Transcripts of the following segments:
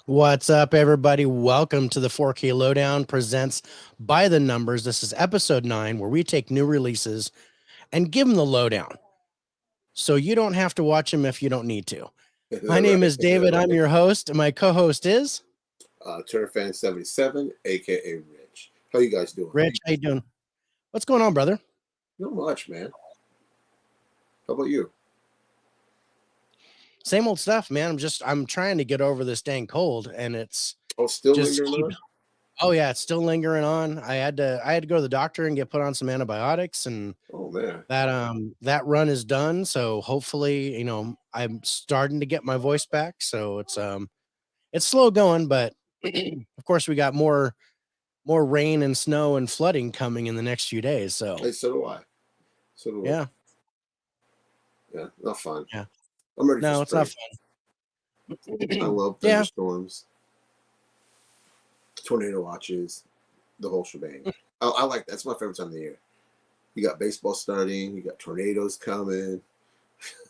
What's up, everybody? Welcome to the 4K Lowdown presents By the Numbers. This is episode 9, where we take new releases and give them the lowdown. So you don't have to watch them if you don't need to. Is My that name right? is David. I'm your host, and my co-host is Turner Fan 77, aka Rich. How you guys doing? Rich. How you doing? What's going on, brother? Not much, man. How about you? Same old stuff, man. I'm trying to get over this dang cold, and it's Oh, still just lingering on? oh yeah, it's still lingering on. I had to go to the doctor and get put on some antibiotics, and Oh man. that run is done. So hopefully, I'm starting to get my voice back. So it's slow going, but of course we got more rain and snow and flooding coming in the next few days. So Hey, so do I. So do yeah, I. Yeah, not fun. yeah. I'm ready for No, it's not spring. I fun. love Yeah. thunderstorms, tornado watches, the whole shebang. I like that's my favorite time of the year. You got baseball starting, you got tornadoes coming,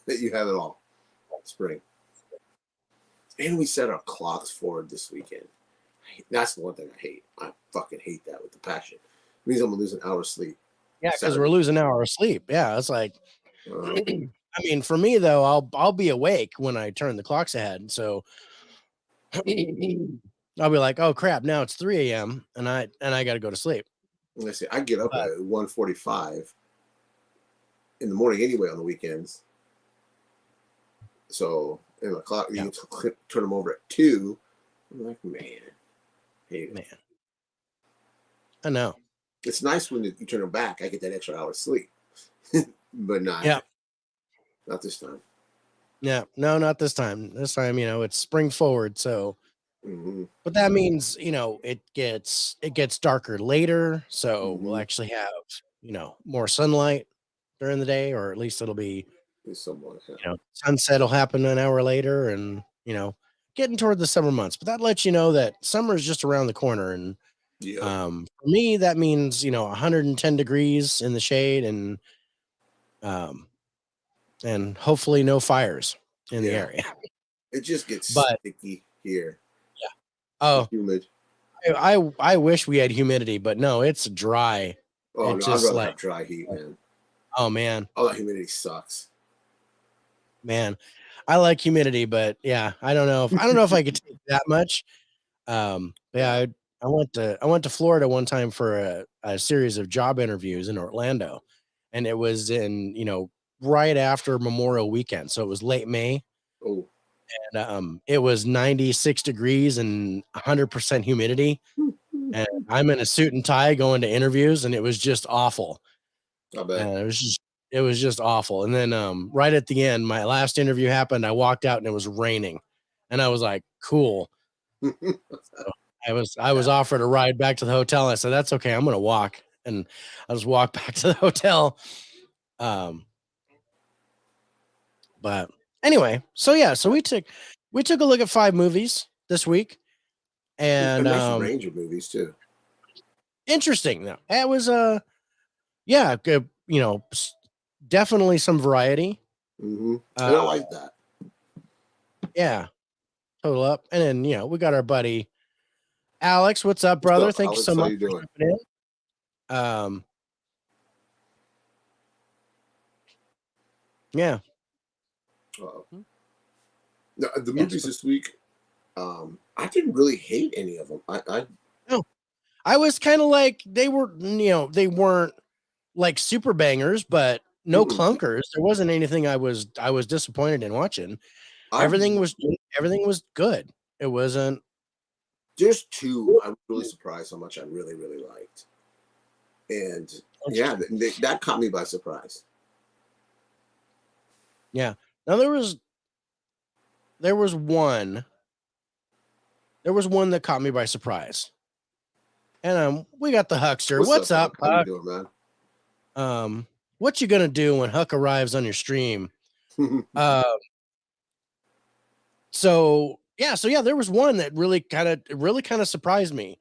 you have it all. Spring. And we set our clocks forward this weekend. That's the one thing I hate. I fucking hate that with the passion. It means I'm gonna lose an hour of sleep. Yeah, because we're Saturday. losing an hour of sleep. Yeah, it's like Uh, I mean, for me though, I'll be awake when I turn the clocks ahead. So I'll be like, oh crap, now it's 3 a.m. and I gotta go to sleep. let's see. I get up But at 1:45 in the morning anyway on the weekends. So and the clock yeah, you turn them over at 2. I'm like, man, hate it. man, I know. It's nice when you turn them back. I get that extra hour of sleep, but Yeah. not this time. Yeah, no, not this time. This time, it's spring forward. So, Mm-hmm. but that means, it gets darker later. So we'll Mm-hmm. actually have, more sunlight during the day, or at least it'll be, It's somewhat. Yeah. sunset will happen an hour later, and getting toward the summer months. But that lets you know that summer is just around the corner. And Yep. for me, that means 110 degrees in the shade, um, and hopefully no fires in the Yeah. area. It just gets But sticky here. oh, Humid. I wish we had humidity, but no, it's dry. Oh It no, I'd just rather like, have dry heat, man. oh man, All that humidity sucks. man, I like humidity, but yeah, I don't know if I could take that much. Yeah, Yeah. I went to Florida one time for a series of job interviews in Orlando, and it was in right after Memorial Weekend, so it was late May, Oh, and it was 96 degrees and 100% humidity, and I'm in a suit and tie going to interviews, and it was just awful. I bet. It was just awful. And then right at the end, my last interview happened. I walked out and it was raining. And I was like, cool. So I was Yeah. offered a ride back to the hotel. I said, that's okay. I'm gonna walk. And I just walked back to the hotel. Um, but anyway, so yeah, so we took a look at 5 movies this week. A And nice range of movies too. interesting though. It was yeah, good, definitely some variety. Mm-hmm. Uh And I like that. yeah, total up. And then, we got our buddy Alex. What's up, What's brother? up, Thank you so Alex? How much you for doing? jumping in. Yeah. Uh, no, the Yes. movies this week. I didn't really hate any of them. No, I was kind of like they weren't like super bangers, but no Mm-mm. clunkers. There wasn't anything I was disappointed in watching. I Everything was good. It wasn't There's two. I was really surprised how much I really really liked, and yeah, interesting. that caught me by surprise. Yeah. Now there was one that caught me by surprise. And we got the Huckster. What's What's up, up, Huck? How you Huck? doing, man? What you gonna do when Huck arrives on your stream? Uh so yeah, there was one that really kind of surprised me.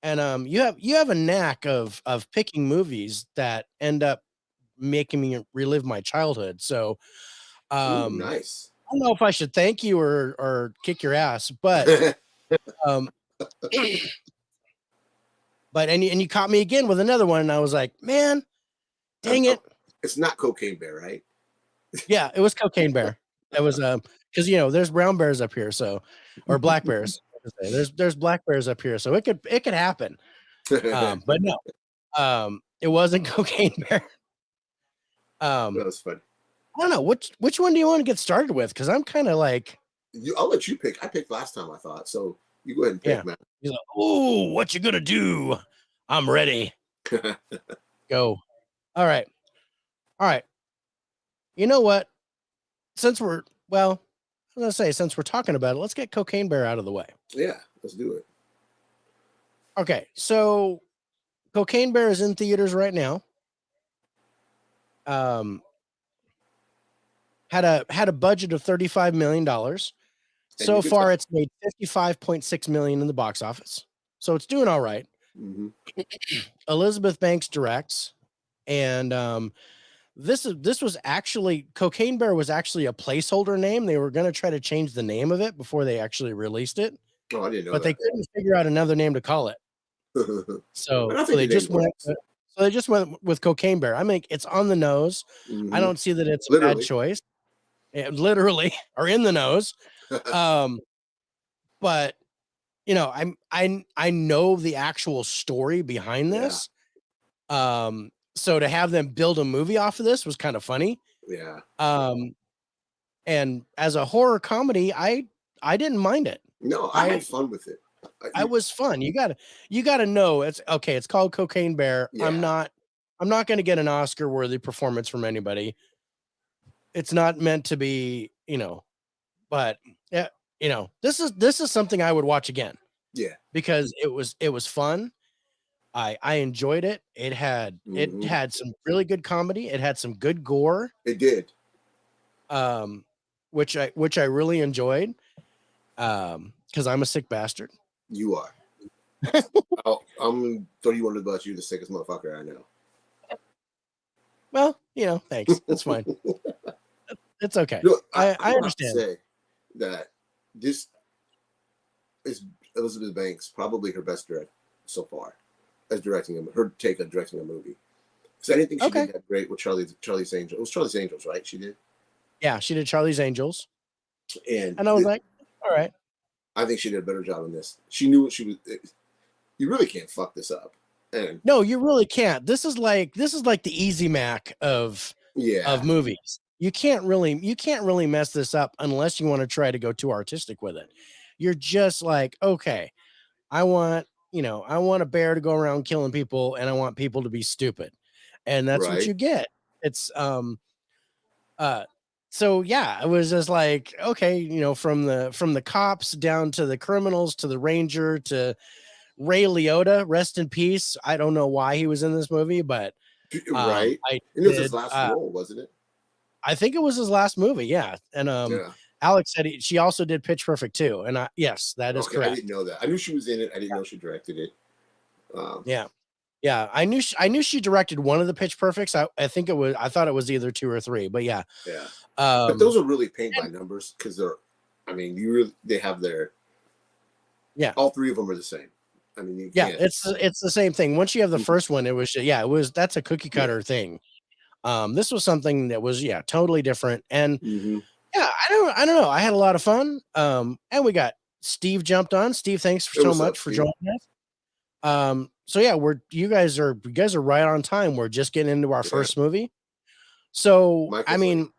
And you have a knack of picking movies that end up making me relive my childhood. So Ooh, um nice. I don't know if I should thank you or kick your ass, but Um, but and you caught me again with another one, and I was like, man, dang it. It's not Cocaine Bear, right? Yeah, it was Cocaine Bear. It was because there's brown bears up here, so or black bears. There's black bears up here, so it could happen. But no, it wasn't Cocaine Bear. That was funny. I don't know which one do you want to get started with? Because I'm kind of like, I'll let you pick. I picked last time, I thought. So you go ahead and pick, yeah. man. He's like, oh, what you gonna do? I'm ready. Go. All right. All right. You know what? Since we're since we're talking about it, let's get Cocaine Bear out of the way. Yeah, let's do it. Okay, so Cocaine Bear is in theaters right now. Had a budget of $35 million. So far, it's made $55.6 million in the box office. So it's doing all right. Mm-hmm. Elizabeth Banks directs, and this was actually Cocaine Bear was actually a placeholder name. They were going to try to change the name of it before they actually released it. Oh, I didn't know but that. They couldn't figure out another name to call it. So they just went with Cocaine Bear. I mean, it's on the nose. Mm-hmm. I don't see that it's a bad choice. Literally, or in the nose. But I know the actual story behind this. Yeah. So to have them build a movie off of this was kind of funny. Yeah. And as a horror comedy, I didn't mind it. No, I had fun with it. I was fun. You gotta know it's okay. It's called Cocaine Bear. Yeah. I'm not going to get an Oscar worthy performance from anybody. It's not meant to be, but yeah, this is something I would watch again. Yeah, because it was fun. I enjoyed it. It had some really good comedy. It had some good gore. It did. Which I really enjoyed. Because I'm a sick bastard. You are. I'm 31 about you, the sickest motherfucker I know. Well, thanks. That's fine. It's okay. No, I understand. Say that this is Elizabeth Banks, probably her best direct so far, as directing her take on directing a movie. Because I didn't think she did that great with Charlie's Angels. It was Charlie's Angels, right? She did. Yeah, she did Charlie's Angels, and I was like, all right. I think she did a better job in this. She knew what she was. You really can't fuck this up. And no, you really can't. This is like the Easy Mac of movies. You can't really mess this up unless you want to try to go too artistic with it. You're just like, okay, I want a bear to go around killing people, and I want people to be stupid, and that's what you get. It's so yeah, it was just like, okay, from the cops down to the criminals to the ranger to Ray Liotta, rest in peace. I don't know why he was in this movie, but and it was his last role, wasn't it? I think it was his last movie, yeah. And Alex said she also did Pitch Perfect too, and yes, that is correct. I didn't know that. I knew she was in it. I didn't know she directed it. Yeah. I knew she directed one of the Pitch Perfects. I thought it was either 2 or 3, but yeah. Yeah. But those are really paint by numbers because they have their. Yeah. All 3 of them are the same. I mean, it's the same thing. Once you have the first one, that's a cookie cutter thing. This was something that was totally different, and I don't know. I had a lot of fun. And we got Steve jumped on. Steve, thanks so much for joining us. So yeah, you guys are right on time. We're just getting into our first movie. So Michael's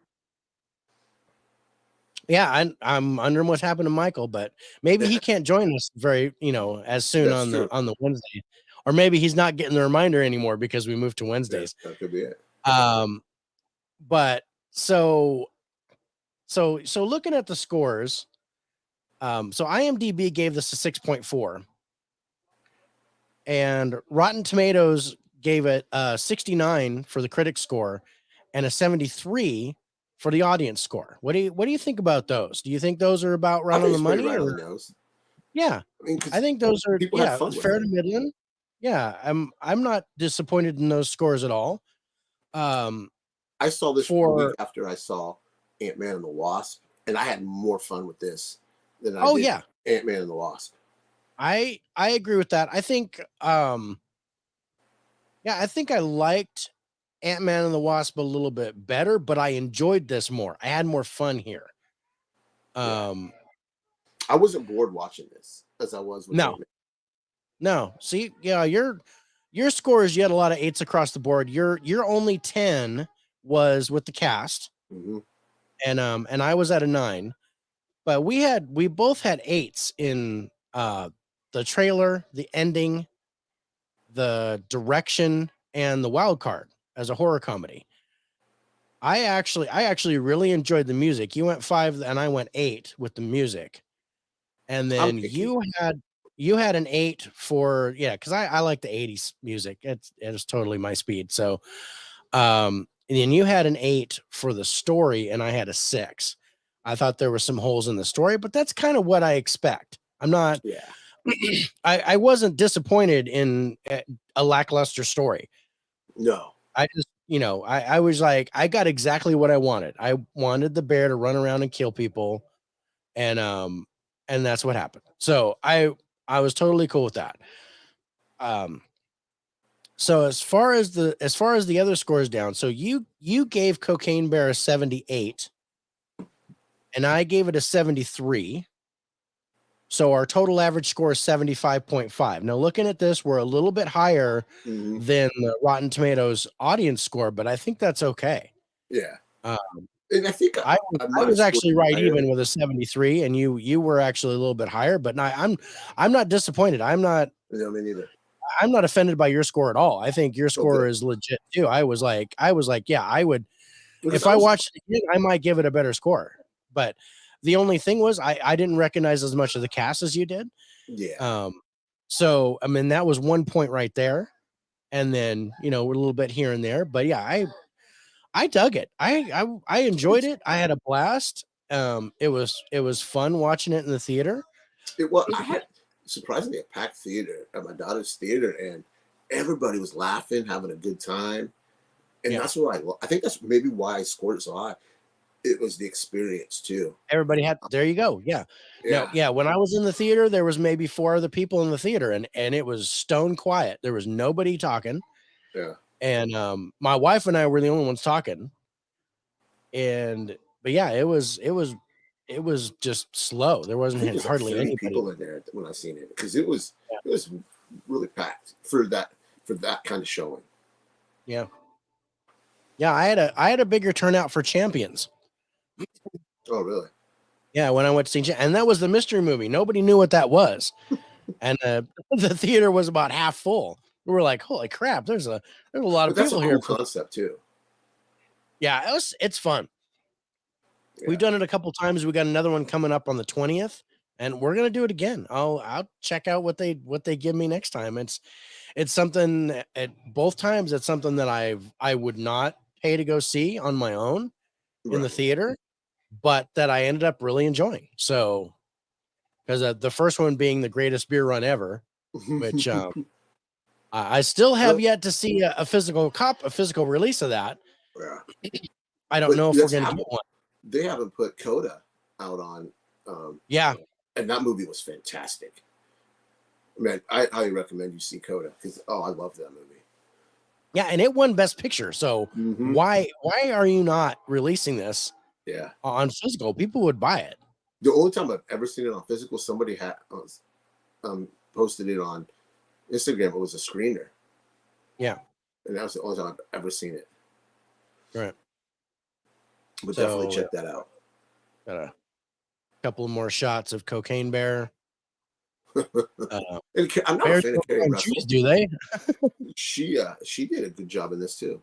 I'm wondering what's happened to Michael, but maybe he can't join us very as soon on the Wednesday, or maybe he's not getting the reminder anymore because we moved to Wednesdays. That could be it. But so looking at the scores, so IMDb gave this a 6.4, and Rotten Tomatoes gave it 69 for the critic score and a 73 for the audience score. What do you think about those? Do you think those are about right on the money? Yeah, I think those are fair to middling. Yeah, I'm not disappointed in those scores at all. I saw this week after I saw Ant-Man and the Wasp, and I had more fun with this than I did Ant-Man and the Wasp. I agree with that. I think yeah, I think I liked Ant-Man and the Wasp a little bit better, but I enjoyed this more. I had more fun here. Yeah. Um I wasn't bored watching this as I was with no, Ant-Man. no. See, yeah, your scores, you had a lot of 8s across the board. Your only 10 was with the cast, Mm-hmm. and I was at a 9. But we both had 8s in the trailer, the ending, the direction, and the wild card as a horror comedy. I actually really enjoyed the music. You went 5 and I went 8 with the music. And I'm then picky. you had an 8 for, yeah, because I like the 80s music. It's totally my speed. So and then you had an 8 for the story and I had a 6. I thought there were some holes in the story, but that's kind of what I expect. I'm not Yeah. I wasn't disappointed in a lackluster story. No. I just, I was like, I got exactly what I wanted. I wanted the bear to run around and kill people, and that's what happened. So I was totally cool with that. Um, so as far as the other scores down, so you gave Cocaine Bear a 78, and I gave it a 73. So our total average score is 75.5. Now looking at this, we're a little bit higher Mm-hmm. than the Rotten Tomatoes audience score, but I think that's okay. Yeah. Uh, And I think I I might have was scored actually right higher. even with a 73, and you were actually a little bit higher, but I'm not disappointed. No, me neither. I'm not offended by your score at all. I think your Oh, score good. is legit too. I was like, yeah, I would, Because if I I was, watched it again, I might give it a better score. But the only thing was I didn't recognize as much of the cast as you did. yeah. Um, so I mean that was 1 point right there. And then, we're a little bit here and there. But yeah, I dug it. I enjoyed it. I had a blast. It was fun watching it in the theater. I had surprisingly a packed theater at my daughter's theater, and everybody was laughing, having a good time. And Yeah. that's what I think that's maybe why I scored it so high. It was the experience too. Everybody had, there you go. Yeah. No, Yeah. yeah. When I was in the theater, there was maybe 4 other people in the theater, and it was stone quiet. There was nobody talking. Yeah. And my wife and I were the only ones talking. And but yeah, it was just slow. There I think wasn't there's like hardly 30 anybody. people in there when I seen it because Yeah. it was really packed for that kind of showing. Yeah. Yeah. I had a bigger turnout for Champions. Oh, really? Yeah, when I went to see, and that was the mystery movie. Nobody knew what that was, and the theater was about half full. We were like, "Holy crap! There's a lot of But that's a people here cool for." concept too. Yeah, it's fun. We've Yeah. done it a couple times. We got another one coming up on the 20th, and we're gonna do it again. I'll check out what they give me next time. It's something at both times. It's something that I would not pay to go see on my own in the Right. theater, but that I ended up really enjoying. So because the first one being the greatest beer run ever, which I still have Well, yet to see a physical release of that. yeah. I don't But know if we're that's going to get happened. one. They haven't put Coda out on, um, Yeah, and that movie was fantastic. Man, I highly recommend you see Coda because I love that movie. yeah, and it won Best Picture. So Mm-hmm. why are you not releasing this Yeah. on physical? People would buy it. The only time I've ever seen it on physical, somebody had posted it on Instagram. It was a screener, Yeah, and that was the only time I've ever seen it. right. But definitely So check that out. got a couple more shots of Cocaine Bear. And I'm not a Bears fan of don't Carrie climb trees, Russell. do they? She did a good job in this too.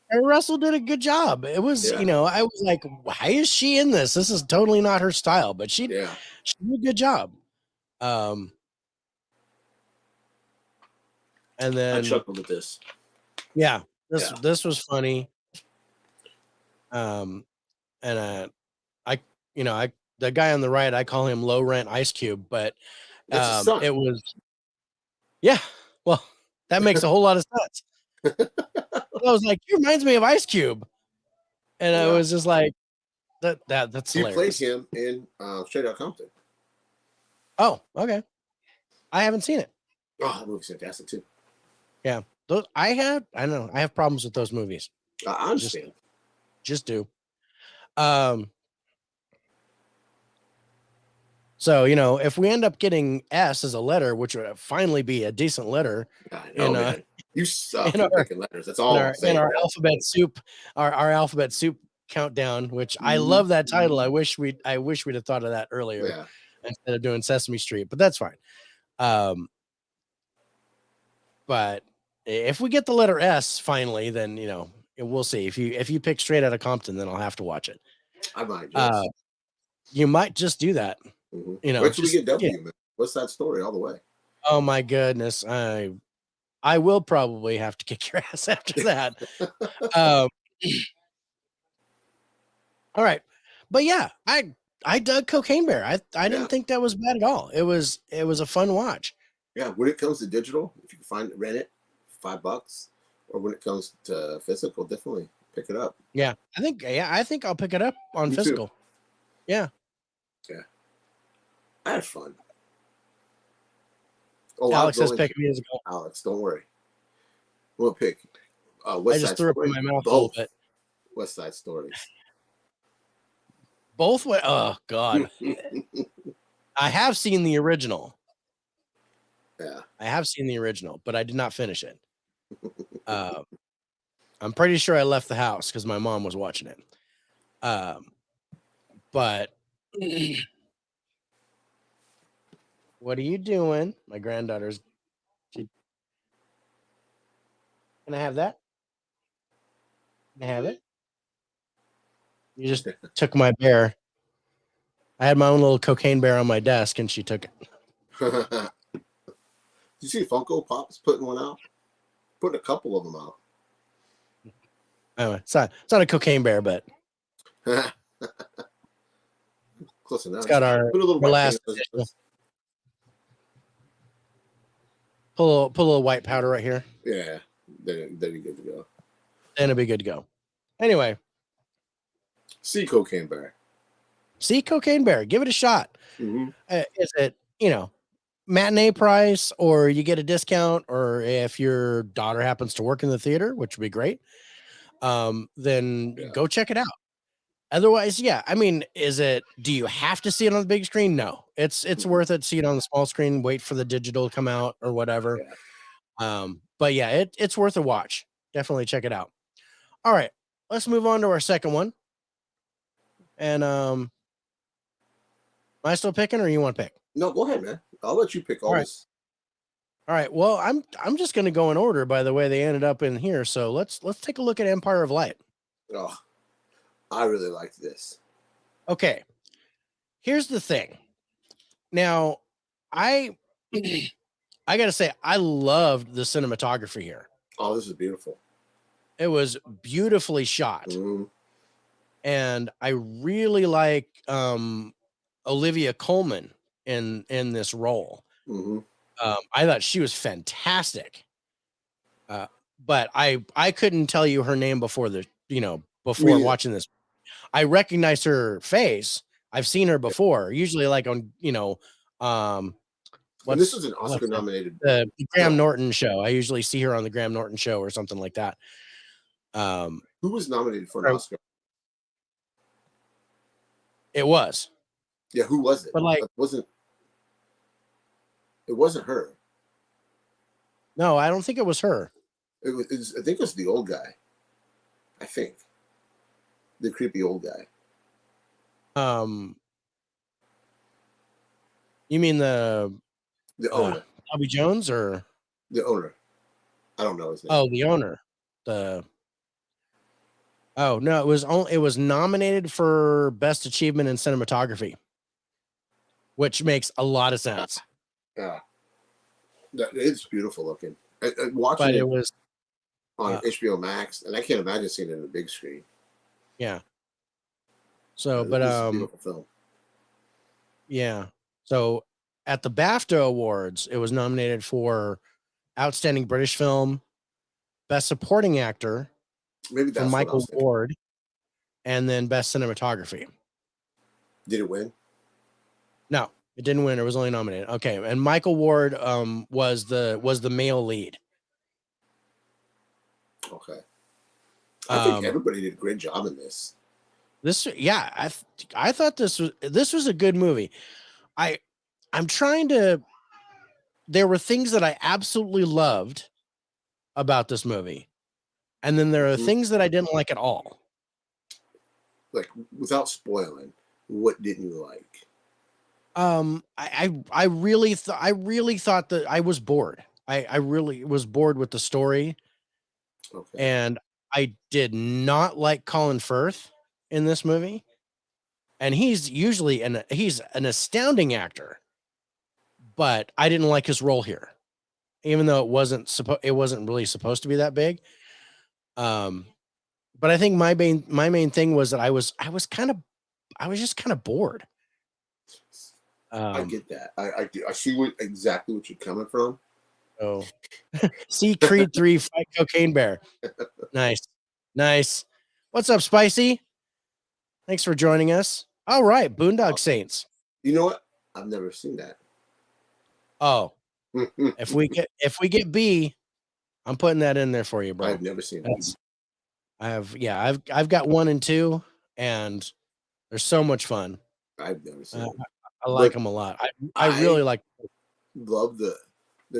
Carrie Russell did a good job. It was, Yeah. I was like, why is she in this? This is totally not her style, but Yeah. she did a good job. Um, and I then chuckled at this. yeah, this Yeah. this was funny. Um, and I, I the guy on the right, I call him low rent Ice Cube, but That's his son. it was yeah. Well, that makes a whole lot of sense. I was like, he reminds me of Ice Cube, and I Yeah. was just like, that's He played hilarious. him in Straight Outta Compton. Oh, okay. I haven't seen it. Oh, that movie's fantastic too. Yeah, those I know I have problems with those movies. I Just understand. just do. Um, so if we end up getting S as a letter, which would finally be a decent letter I know, in man. You suck in for our picking letters. That's all I'm in saying. our alphabet soup, our alphabet soup countdown, which I Mhm. love that title. I wish we'd have thought of that earlier Yeah, instead of doing Sesame Street, but that's fine. Um, but if we get the letter S finally, then we'll see. If you pick Straight Outta Compton, then I'll have to watch it. I might Uh, just. you might just do that. Wait till we Just get yeah. W, man. What's that story all the way? Oh my goodness, I will probably have to kick your ass after that. Um, all right, but yeah, I dug Cocaine Bear. I Yeah, didn't think that was bad at all. It was a fun watch. yeah. When it comes to digital, if you can find it, rent it, $5, or when it comes to physical, definitely pick it up. Yeah, I think I'll pick it up on Me too. physical. Yeah, Yeah, I had fun. Oh, I'll Alex go says into pick musical. Alex. Don't worry. We'll pick I West just Side threw up in Story. my mouth a little Both bit. West Side Stories. Both way. Oh God, I have seen the original. Yeah. I have seen the original, but I did not finish it. Uh, I'm pretty sure I left the house because my mom was watching it. But what are you doing? My granddaughter's. Can I have that? Can I have it? You just took my bear. I had my own little cocaine bear on my desk, and she took it. Did you see Funko Pop's putting one out? Putting a couple of them out. Anyway, it's not a cocaine bear, but Close enough. it's got our Put a little white paint last on edition. it. Put a little white powder right here, Yeah, then you're good to go. and it'll be good to go. Anyway, See Cocaine Bear. see Cocaine Bear. Give it a shot. Mm-hmm. Is it matinee price, or you get a discount, or if your daughter happens to work in the theater, which would be great, then Yeah. go check it out. Otherwise, yeah, I mean, do you have to see it on the big screen? No, it's worth it. See it on the small screen, wait for the digital to come out or whatever. Yeah. But yeah, it's worth a watch. Definitely check it out. All right, let's move on to our second one. And am I still picking, or you want to pick? No, go ahead, man. I'll let you pick all All right. this. All right. Well, I'm just gonna go in order by the way they ended up in here. So let's take a look at Empire of Light. Oh, I really liked this. Okay. Here's the thing. Now, I I gotta say, I loved the cinematography here. Oh, this is beautiful. It was beautifully shot, Mm-hmm. and I really like Olivia Colman in this role. Mm-hmm. I thought she was fantastic. But I couldn't tell you her name before before watching this. I recognized her face. I've seen her before, usually like on And this is an what's it? Oscar-nominated The Graham film. Norton show. I usually see her on the Graham Norton show or something like that. Who was nominated for an Oscar? It was, Yeah, who was it? but like, It wasn't her. no, I don't think it was her. I think it was the old guy. I think the creepy old guy. You mean the owner? Bobby Jones or The owner. I don't know his name. the owner? No, it was nominated for best achievement in cinematography, which makes a lot of sense. Yeah, it's beautiful looking. Watching But it it was on HBO Max, and I can't imagine seeing it on the big screen. yeah. So, This is a beautiful film. yeah. So at the BAFTA Awards, it was nominated for Outstanding British Film, Best Supporting Actor Maybe for that's what I Michael was thinking. Ward, and then Best Cinematography. Did it win? No, It didn't win. It was only nominated. Okay, and Michael Ward was the male lead. Okay. I think Um, everybody did a great job in this. yeah, I thought this was a good movie. I'm trying to. There were things that I absolutely loved about this movie, and then there are Mhm. things that I didn't like at all. Like, without spoiling, what didn't you like? I really thought that I was bored. I really was bored with the story, Okay. and I did not like Colin Firth in this movie. And he's an astounding actor, but I didn't like his role here, even though it wasn't really supposed to be that big. Um, but I think my main thing was that I was just kind of bored. I Um, get that. I see exactly what you're coming from. so see Creed 3 Fight Cocaine Bear. Nice. Nice. What's up, Spicy? Thanks for joining us. All right, Boondock Awesome. Saints. You know what? I've never seen that. Oh, if we get B, I'm putting that in there for you, bro. I've never seen it. That's I've got 1 and 2, and they're so much fun. I've never seen Uh, it. I like But them a lot. I really I like. love the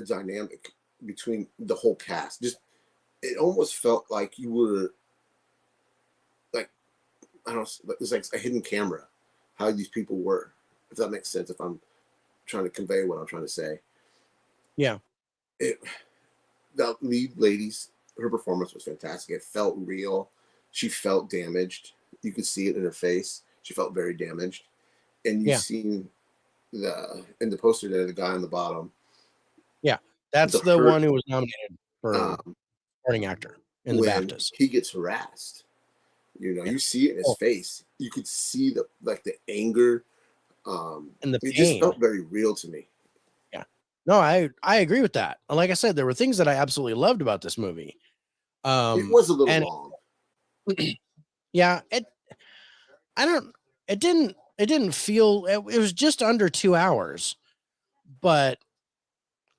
dynamic between the whole cast. Just it almost felt like you were like, I don't know, it's like a hidden camera. How these people were, if that makes sense. If I'm trying to convey what I'm trying to say, Yeah, it the lead lady's her performance was fantastic. It felt real. She felt damaged. You could see it in her face. She felt very damaged. And you yeah, seen the in the poster there, the guy on the bottom, yeah. That's the the hurt one who was nominated for um, supporting actor in the when BAFTAs. he gets harassed. Yeah. You see it in his Oh, face. You could see the anger. and the It just pain. felt very real to me. Yeah. No, I agree with that. Like I said, there were things that I absolutely loved about this movie. It was a little And long. yeah, I don't it didn't feel it was just under 2 hours, but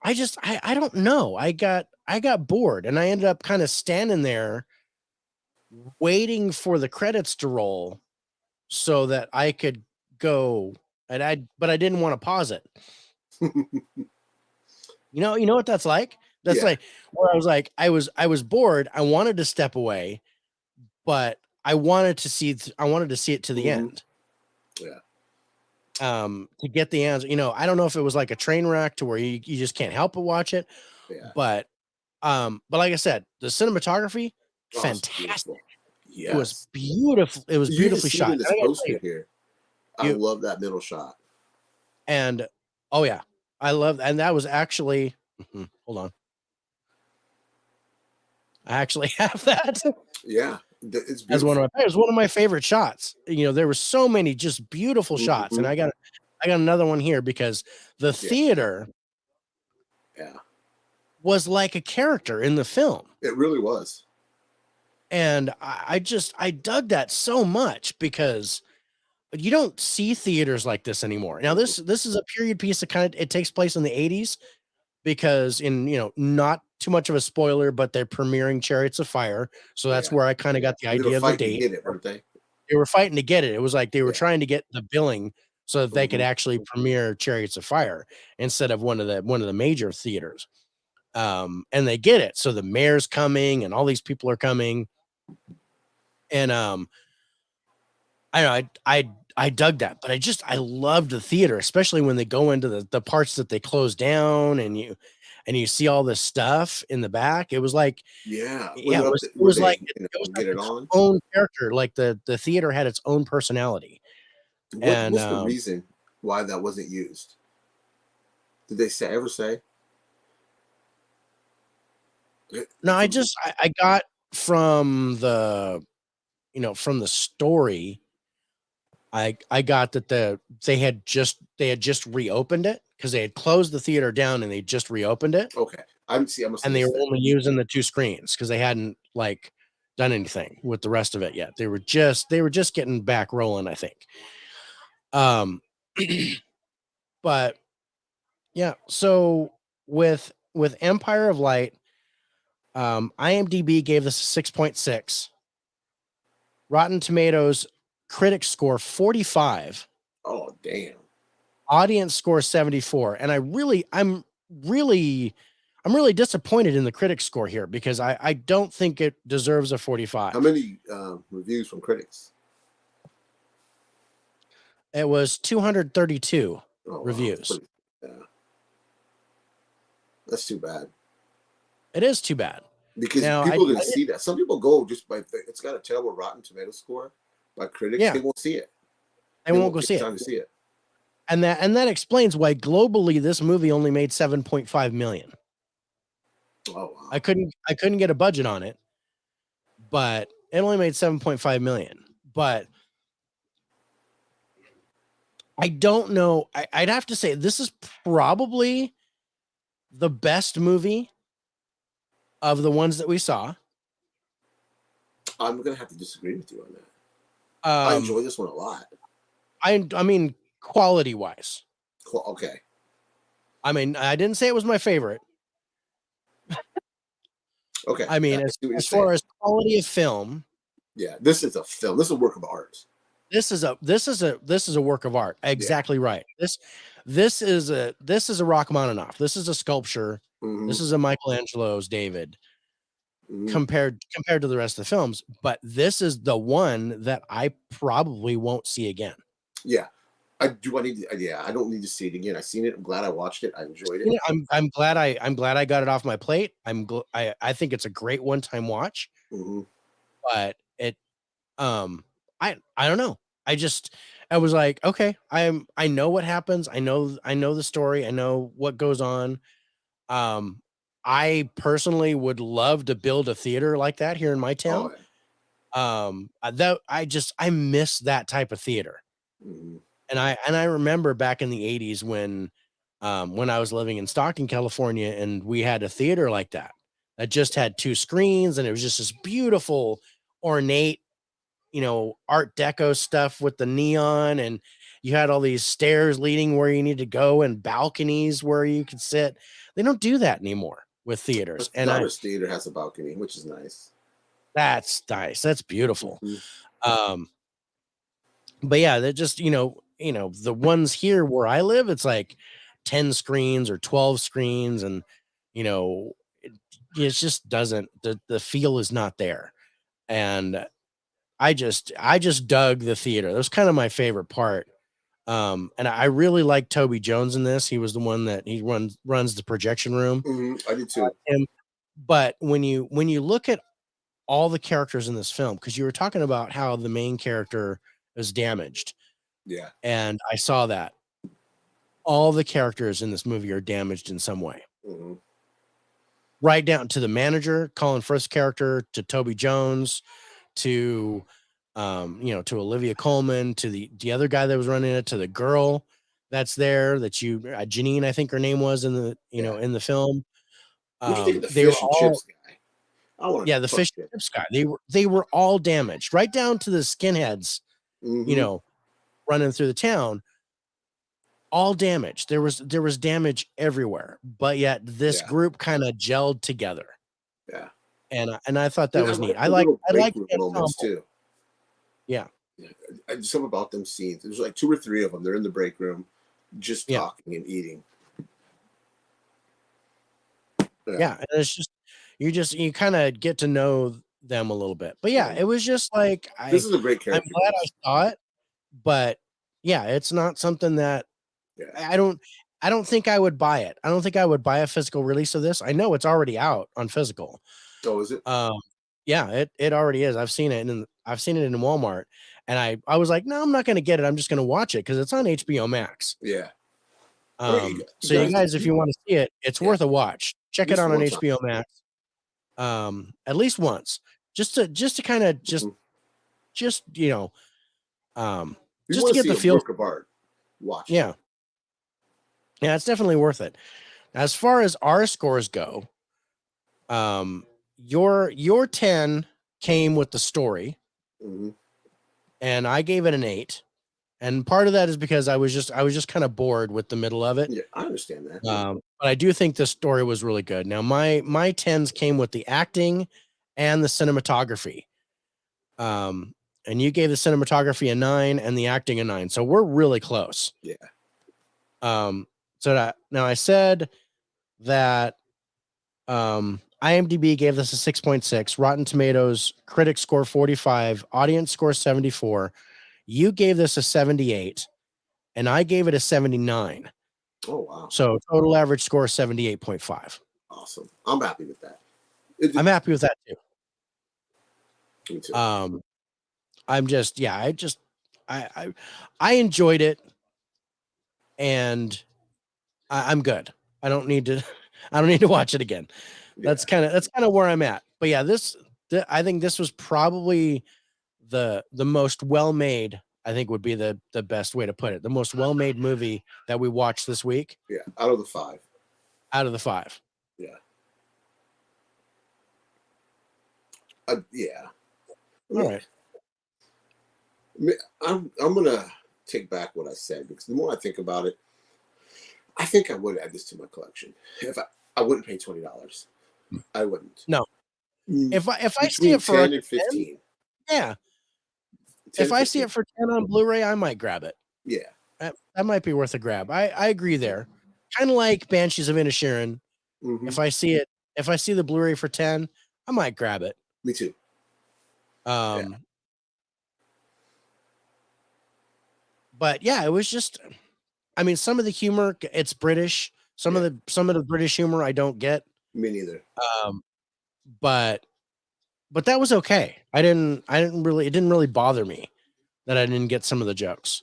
I don't know. I got bored, and I ended up kind of standing there waiting for the credits to roll so that I could go, but I didn't want to pause it. You know what that's like? That's Yeah. like where I was bored. I wanted to step away, but I wanted to see it to the Hmm. end. Yeah. To get the answer. I don't know if it was like a train wreck to where you just can't help but watch it, Yeah. but like I said, the cinematography, Oh, it's fantastic. beautiful. It was Yes. beautiful. It was You can beautifully see it shot. in this And I gotta tell poster here. I you, love that middle shot. and oh yeah, I love, and that was actually, hold on, I actually have that Yeah. It's as beautiful. it was one of my favorite shots. There were so many just beautiful shots, and Hmm. I got another one here because the Yeah. theater Yeah. was like a character in the film. It really was. And I dug that so much because you don't see theaters like this anymore. Now Mhm. this is a period piece that it takes place in the 80s because not too much of a spoiler, but they're premiering Chariots of Fire. So that's Yeah. where I kind of got the They were idea of the fighting to date. get it, weren't they? They were fighting to get it. It was like they were Yeah. trying to get the billing so that they could Hmm. actually premiere Chariots of Fire instead of one of the major theaters. And they get it. So the mayor's coming and all these people are coming. And I know I dug that, but I loved the theater, especially when they go into the parts that they close down and you see all this stuff in the back. It was like, Yeah. When yeah, they're it up, was it where was they like it was like get it its on. own character. Like the theater had its own personality. And What's the reason why that wasn't used? Did they ever say? no, From I got from the story. I got that they had just reopened it because they had closed the theater down and they just reopened it. okay. I must have And they missed were that. only using the 2 screens because they hadn't, like, done anything with the rest of it yet. They were just getting back rolling, I think. Um, But yeah, so with Empire of Light, IMDb gave this a 6.6. Rotten Tomatoes critic score 45. Oh damn. Audience score 74. And really I'm really disappointed in the critic score here because I don't think it deserves a 45. How many reviews from critics? It was 232 Oh wow, that's reviews. pretty. Yeah, that's too bad. It is too bad. Because Now people didn't see that. Some people go just by it's got a terrible Rotten Tomato score by critics. yeah, They won't see it. I They won't won't go take see the it. time to see it. And that explains why globally this movie only made 7.5 million. Oh wow. I couldn't get a budget on it, but it only made 7.5 million. But I don't know. I'd have to say this is probably the best movie of the ones that we saw. I'm gonna have to disagree with you on that. I Um, enjoy this one a lot. I mean, quality wise. Cool. Okay. I mean, I didn't say it was my favorite. Okay. I mean, I see what you're as saying. far as quality of film, Yeah, this is a film. This is a work of art. this is a work of art. Exactly right. This is a Rachmaninoff. This is a sculpture. Mm-hmm. This is a Michelangelo's David Mm-hmm. compared to the rest of the films. But this is the one that I probably won't see again. Yeah. I do. I need to, yeah, I don't need to see it again. I've seen it. I'm glad I watched it. I enjoyed it. You know, I'm glad I got it off my plate. I think it's a great one time watch. Mm-hmm. But it I don't know. I was like, okay, I know what happens. I know the story. I know what goes on. Um, I personally would love to build a theater like that here in my Oh town. yeah. That I miss that type of theater. Mm-hmm. And I remember back in the 80s when I was living in Stockton, California, and we had a theater like that just had two screens, and it was just this beautiful, ornate, Art Deco stuff with the neon, and you had all these stairs leading where you need to go and balconies where you could sit. They don't do that anymore with My theaters. And daughter's theater has a balcony, which is nice. that's nice. That's beautiful. Mm-hmm. Um, but yeah, they're just, the ones here where I live, it's like 10 screens or 12 screens, and you know, it just doesn't the feel is not there. And I just dug the theater. That was kind of my favorite part. And I really like Toby Jones in this. He was the one that he runs the projection room. Mm-hmm. I do too. And but when you look at all the characters in this film, because you were talking about how the main character is damaged, Yeah. and I saw that all the characters in this movie are damaged in some way. Mm-hmm. Right down to the manager, Colin Firth's character, to Toby Jones, to to Olivia Colman, to the other guy that was running it, to the girl that's there that Janine, I think her name was in the Yeah. in the film. What do you think of the They were fish and all chips guy? I want yeah, to the punch fish and it. chips guy. They were all damaged, right down to the skinheads, you Mm-hmm. know, running through the town, all damaged. There was damage everywhere, but yet this Yeah. group kind of gelled together. Yeah. And I thought that And I was neat. like the little I break like room the moments ensemble. too. Yeah. Yeah. Something about them scenes. There's like two or three of them. They're in the break room, just Yeah. talking and eating. Yeah, and it's you kind of get to know them a little bit. But yeah, Mhm. it was just like This is a great I'm character glad I piece. saw it, but yeah, it's not something that Yeah. I I don't think I would buy it. I don't think I would buy a physical release of this. I know it's already out on physical. Oh, is it? Um, yeah, it already is. I've seen it in Walmart, and I was like, no, I'm not going to get it. I'm just going to watch it because it's on HBO Max. Yeah. I mean, you So you guys, guys, if you want to see it, it's yeah, worth a watch. at Check it least out on one time. HBO Max. At least once, just to kind of Mhm. just You just want to to get see the a feel. work of art? Watch it. Yeah, yeah, it's definitely worth it. As far as our scores go, your 10 came with the story, Mm-hmm. and I gave it an 8. And part of that is because I was just kind of bored with the middle of it. Yeah, I understand that. But I do think the story was really good. Now my tens came with the acting and the cinematography. And you gave the cinematography a 9 and the acting a 9. So we're really close. Yeah. So that now I said that IMDb gave this a 6.6, Rotten Tomatoes critic score 45, audience score 74. You gave this a 78, and I gave it a 79. Oh wow. So total average score 78.5. Awesome. I'm happy with that. I'm happy with that too. Me too. I'm just, yeah, I enjoyed it, and I'm good. I don't need to I don't need to watch it again. Yeah. That's kind of where I'm at. But yeah, I think this was probably the most well-made, I think would be the best way to put it. The most well-made movie that we watched this week Yeah. Out of the 5. out of the 5. Yeah. Yeah. I All mean, right. I'm gonna take back what I said, because the more I think about it, I think I would add this to my collection. If I wouldn't pay $20. I wouldn't. No. If I see Between it for 10 and 10, 15. yeah. 10 If I see 15. it for 10 on Blu-ray, I might grab it. Yeah. That might be worth a grab. I agree there. Kind of like Banshees of Inisherin. Mm-hmm. If I see the Blu-ray for 10, I might grab it. Me too. Yeah. But yeah, it was just, I mean, some of the humor, it's British. Some of the British humor I don't get. Me neither. But that was okay. It didn't really bother me that I didn't get some of the jokes.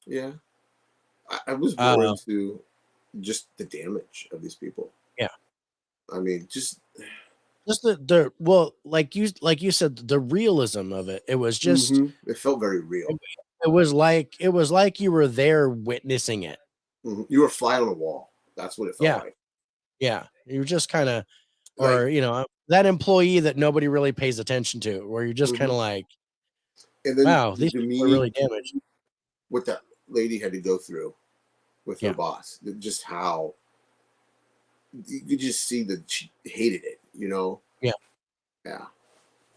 Yeah. I was more into just the damage of these people. Yeah. I mean, just the well, like you said, the realism of it. It was just it felt very real. it was like you were there witnessing it. You were a fly on a wall. That's what it felt like. Yeah. You were just kind of, Like, or that employee that nobody really pays attention to, where you're just kind of like, and then wow, the these people are really demeaning damaged. what that lady had to go through with her Yeah. boss. Just how you could just see that she hated it, Yeah. Yeah.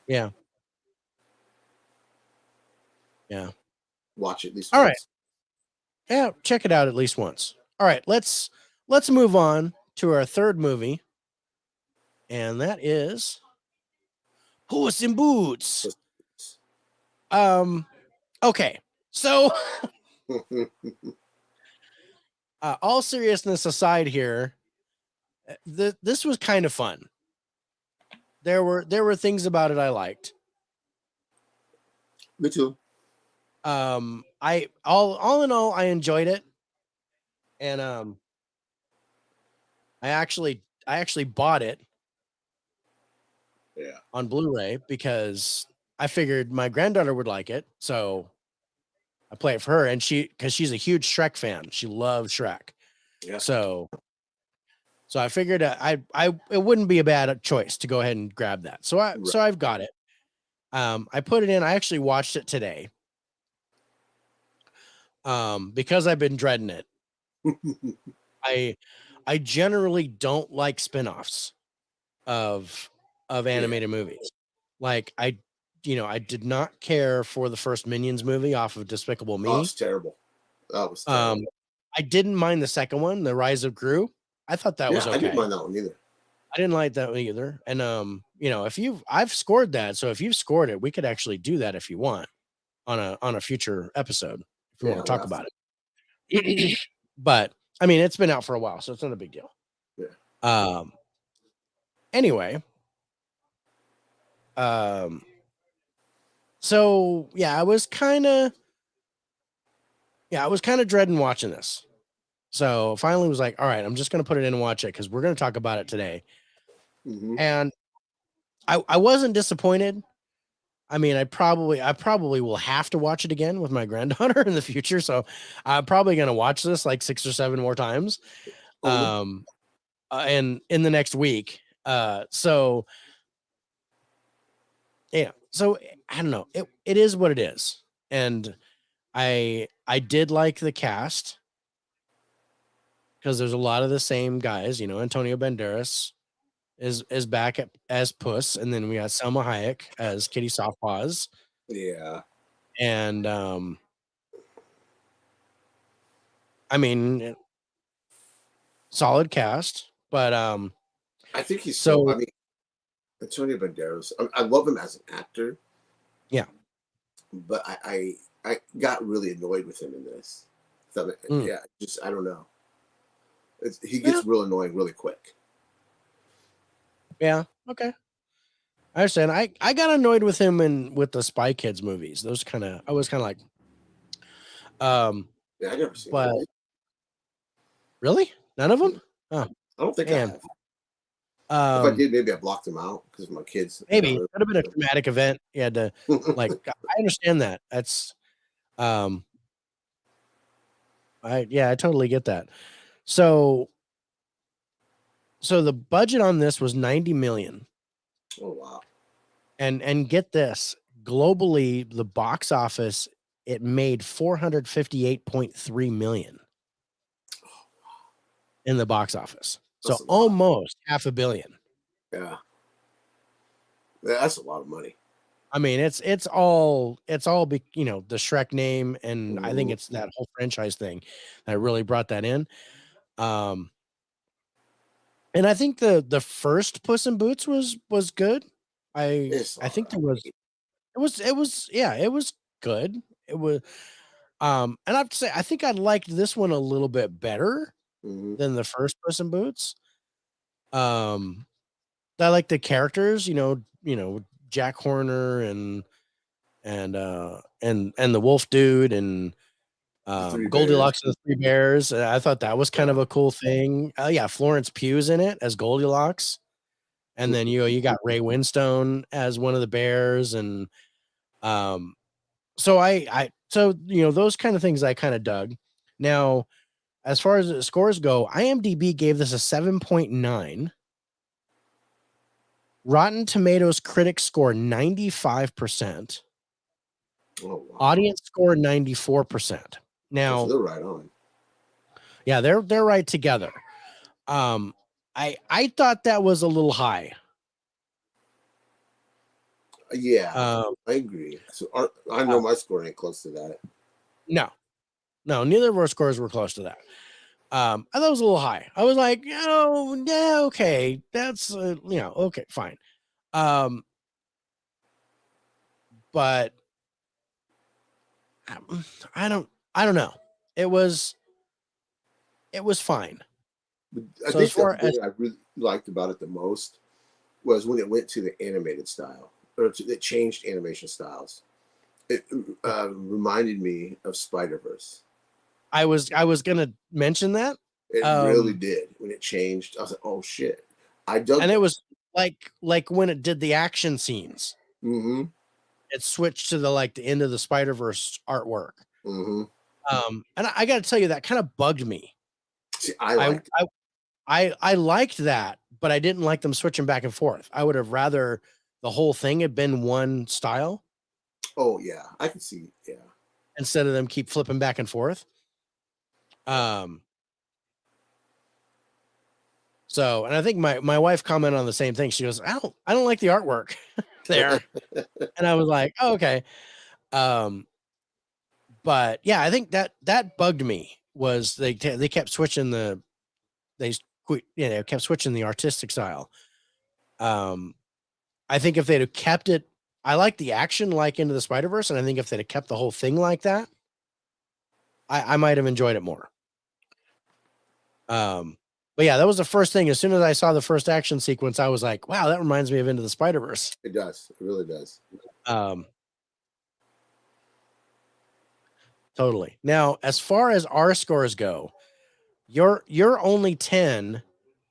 Yeah. Yeah. Watch it at least All once. right. Yeah, check it out at least once. All right, let's move on to our third movie, and that is Puss in Boots. Okay, so all seriousness aside here, this was kind of fun. There were things about it I liked. Me too. I all in all, I enjoyed it, and I actually bought it on Blu-ray because I figured my granddaughter would like it, so I play it for her, and because she's a huge Shrek fan, she loves Shrek. Yeah. So I figured it wouldn't be a bad choice to go ahead and grab that. So I've got it. I put it in. I actually watched it today. Because I've been dreading it. I generally don't like spinoffs of animated movies. Like I did not care for the first Minions movie off of Despicable Me. Oh, it's terrible. That was terrible. I didn't mind the second one, The Rise of Gru. I thought that was okay. I didn't mind that one either. I didn't like that one either. And I've scored that, so if you've scored it, we could actually do that if you want on a future episode if you want to talk about it. But I mean, it's been out for a while, so it's not a big deal. Yeah. Anyway, so yeah, I was kind of dreading watching this. So finally was like, all right, I'm just going to put it in and watch it because we're going to talk about it today. And I wasn't disappointed. I mean, I probably will have to watch it again with my granddaughter in the future. So I'm probably going to watch this like 6 or 7 more times. And in the next week. So yeah. So I don't know. It is what it is. And I I did like the cast because there's a lot of the same guys. Antonio Banderas is back as Puss, and then we got Selma Hayek as Kitty Softpaws, Yeah. and I mean, solid cast, but I think he's so. so I mean, Antonio Banderas. I love him as an actor, yeah. but I got really annoyed with him in this. So, Mm. yeah, just I don't know. He Yeah, gets real annoying really quick. yeah, okay. I understand. I got annoyed with him with the Spy Kids movies. Those I was kind of like, um, Yeah, I never seen but those. really, none of them. Mm, Oh I don't think I man, have. If I um, did, maybe I blocked them out because my kids maybe downloaded could have been a them. traumatic event. You had to like. I understand that. That's um, I totally get that. So the budget on this was 90 million, Oh wow, and get this, globally the box office, it made 458.3 million in the box office. that's So a lot. almost half a billion. Yeah, yeah, that's a lot of money. I mean, it's all the Shrek name, and I think Mhm. it's that whole franchise thing that really brought that in. Um, and I think the first Puss in Boots was good. I It's I all think there right. was yeah, it was good. It was and I have to say I think I liked this one a little bit better Hmm. than the first Puss in Boots. Um, I like the characters, Jack Horner and the wolf dude and The Three Bears. Goldilocks and the Three Bears. I thought that was kind of Yeah. a cool thing. Yeah, Florence Pugh's in it as Goldilocks, and then you got Ray Winstone as one of the bears, and um, so those kind of things I kind of dug. Now, as far as the scores go, IMDb gave this a 7.9. Rotten Tomatoes critics score 95%. Oh wow. Audience score 94%. Oh, so Now, they're right on. yeah, they're right together. Um, I thought that was a little high. Yeah, Um, I agree. So I uh, know my score ain't close to that. no, no, neither of our scores were close to that. I thought it was a little high. I was like, yeah, okay, that's okay, fine. Um, but I don't know. It was it was fine. But I So as think the far as thing I really liked about it the most was when it went to the animated style, or it changed animation styles. It reminded me of Spider Verse. I was gonna mention that, It really um, did when it changed. I was like, oh shit, I dug and it that. was like when it did the action scenes, Mm-hmm. it switched to the end of the Spider Verse artwork. Mm-hmm. And I got to tell you that kind of bugged me. See, I I liked it. I liked that, but I didn't like them switching back and forth. I would have rather the whole thing had been one style Oh yeah, I can see. Yeah, instead of them keep flipping back and forth. Um, so, and I think my wife commented on the same thing. She goes, I don't like the artwork there. And I was like, oh, okay. Um, but yeah, I think that bugged me was they kept switching they kept switching the artistic style. Um, I think if they'd have kept it, I like the action like Into the Spider Verse, and I think if they'd have kept the whole thing like that, I might have enjoyed it more. Um, but yeah, that was the first thing. As soon as I saw the first action sequence, I was like, wow, that reminds me of Into the Spider Verse. it does. It really does. Um, totally. Now, as far as our scores go, your only 10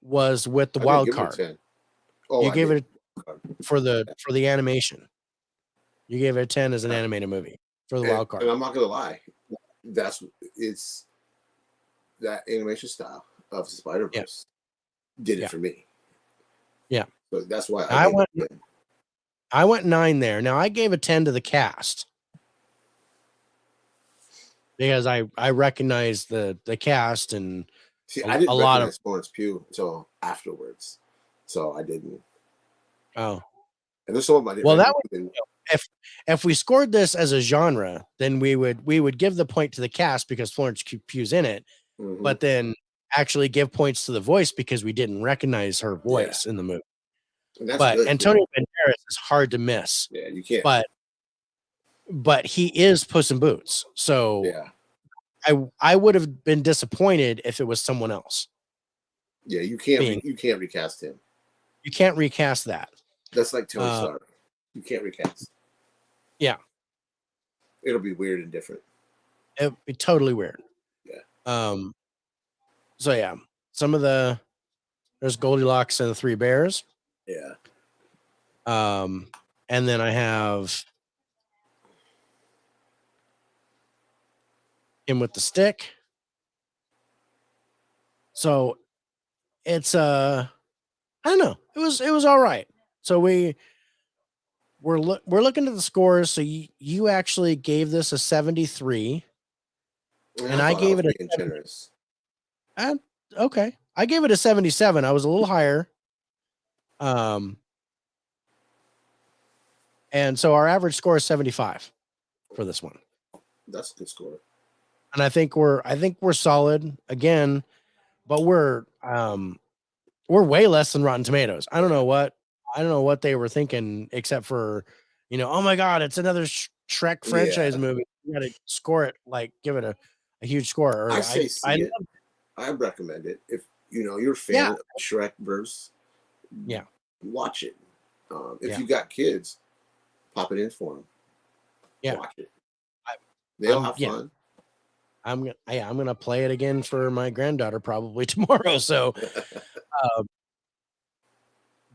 was with the I didn't wild give it a card. 10. Oh, You I gave did. it for the animation. You gave it a 10 as an Yeah. animated movie for the And, wild and card. I'm not gonna lie, it's that animation style of Spider Yeah. Verse did it Yeah. for me. Yeah. So that's why I I gave went it 10. I went 9 there. Now I gave a 10 to the cast. because I recognize the cast and See, a, I a didn't lot of recognize Florence Pugh until afterwards, so I didn't. oh And there's some of them I didn't well that recognize. would if we scored this as a genre, then we would give the point to the cast because Florence Pugh's in it, Mm-hmm. but then actually give points to the voice because we didn't recognize her Yeah, voice in the movie. and that's But good too. Antonio Banderas is hard to miss. Yeah, you can't. But he is Puss in Boots. So Yeah, I would have been disappointed if it was someone else yeah, you can't. being. You can't recast him. You can't recast that. That's like Tony Uh, Stark. You can't recast. yeah, It'll be weird and different. it'd be totally weird. Yeah, Um. So yeah, some of there's Goldilocks and the Three Bears. yeah. Um, and then I have Him with the Stick. So it's I don't know. It was all right. So we're looking at the scores. So you actually gave this a 73, And and I I thought I gave was it a being generous. okay. I gave it a 77. I was a little higher. Um, and so our average score is 75 for this one. That's a good score. And I think we're solid again, but we're way less than Rotten Tomatoes. I don't know what they were thinking, except for, oh my God, it's another Shrek franchise Yeah, movie. You got to score it, like give it a huge score. I Or say I see it. I recommend it. If you're a fan yeah, of Shrek verse, yeah, watch it. If yeah, you got kids, pop it in for them. yeah. Watch it. I, They'll I'm have yeah, fun. I'm gonna play it again for my granddaughter probably tomorrow. So, um,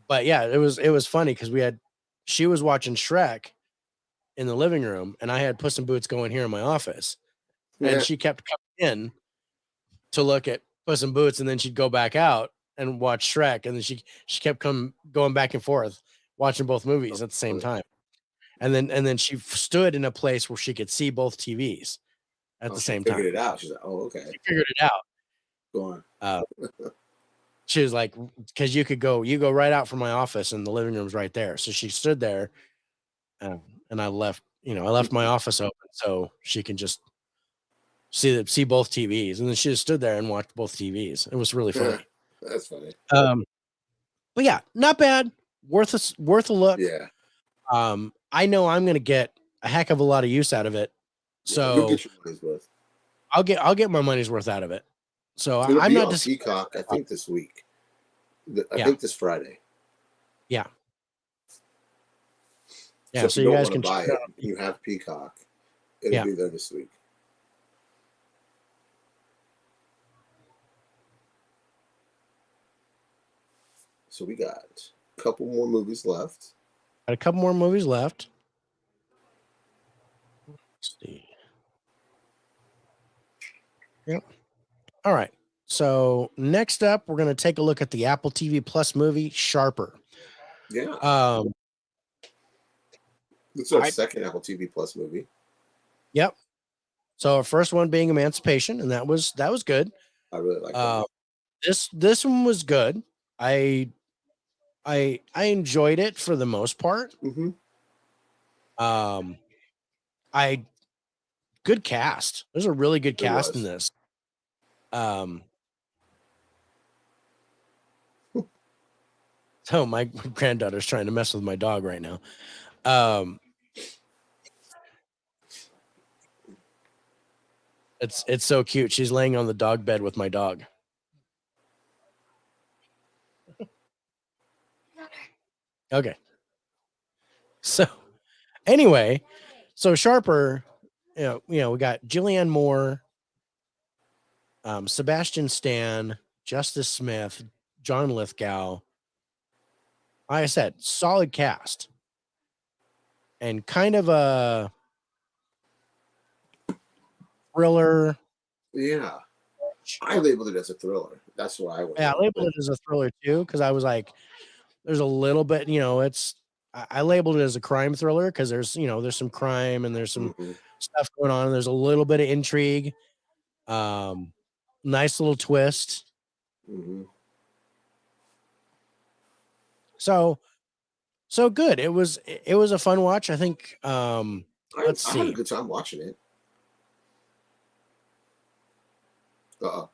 but yeah, it was funny because she was watching Shrek in the living room, and I had Puss in Boots going here in my office, and Yeah. she kept coming in to look at Puss in Boots, and then she'd go back out and watch Shrek, and then she kept going back and forth watching both movies at the same time, and then she stood in a place where she could see both TVs at Oh, the she same figured time. it out. She's like, oh, okay. She figured it out. Go on. Uh, she was like, because you go right out from my office, and the living room's right there. So she stood there, and I left my office open so she can just see both TVs, and then she just stood there and watched both TVs. It was really funny. That's funny. But yeah, not bad. Worth a look. Yeah. I know I'm gonna get a heck of a lot of use out of it. Yeah. You'll So get your money's worth. I'll get my money's worth out of it. So It'll I'm be not on disappointed. Peacock, I think, this week. I Yeah, think this Friday. yeah, So yeah. if So you you don't guys want to can check buy it it, out. you have Peacock. It'll Yeah. be there this week. So we got a couple more movies left. Got a couple more movies left. Let's see. Yep. All right. So next up, we're gonna take a look at the Apple TV Plus movie Sharper. Yeah. Um, This is our I second Apple TV Plus movie. Yep. So our first one being Emancipation, and that was good. I really like that. Uh, this one was good. I I enjoyed it for the most part. Mm-hmm. Um, I Good cast. There's a really good It cast in was. this. Um, so my granddaughter's trying to mess with my dog right now. Um, it's so cute. She's laying on the dog bed with my dog. Okay. So anyway, so Sharper, we got Julianne Moore, Sebastian Stan, Justice Smith, John Lithgow. Like I said, solid cast, and kind of a thriller. Yeah. I labeled it as a thriller. That's why I went. Yeah, I labeled it as a thriller too, because I was like, there's a little bit, I labeled it as a crime thriller because there's some crime and there's some Mm-hmm. stuff going on. There's a little bit of intrigue. Nice little twist. Mm-hmm. So good. It was a fun watch. I think let's I had a see. good time watching it. Uh-oh.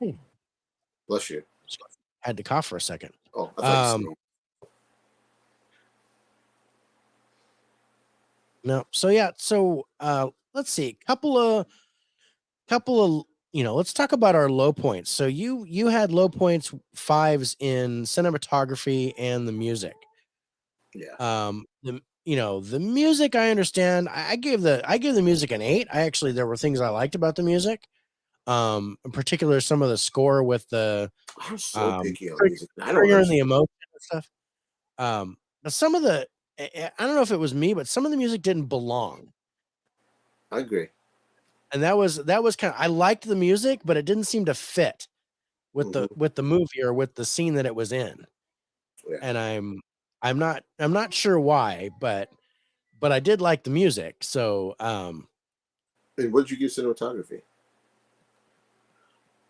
Hmm. Bless you. Had to cough for a second. Oh, I thought you Um sneezed. no. So yeah, so let's see. Couple of let's talk about our low points. So you had low points fives in cinematography and the music. Yeah. The music I understand. I gave the music an 8. I actually there were things I liked about the music. In particular some of the score with the I'm so um picky on music. I don't triggering the understand. emotion and stuff. But some of the I don't know if it was me, but some of the music didn't belong. I agree. And that was kind of I liked the music, but it didn't seem to fit Hmm. with the movie or with the scene that it was in. Yeah. And I'm not sure why, but I did like the music. So And what did you give cinematography?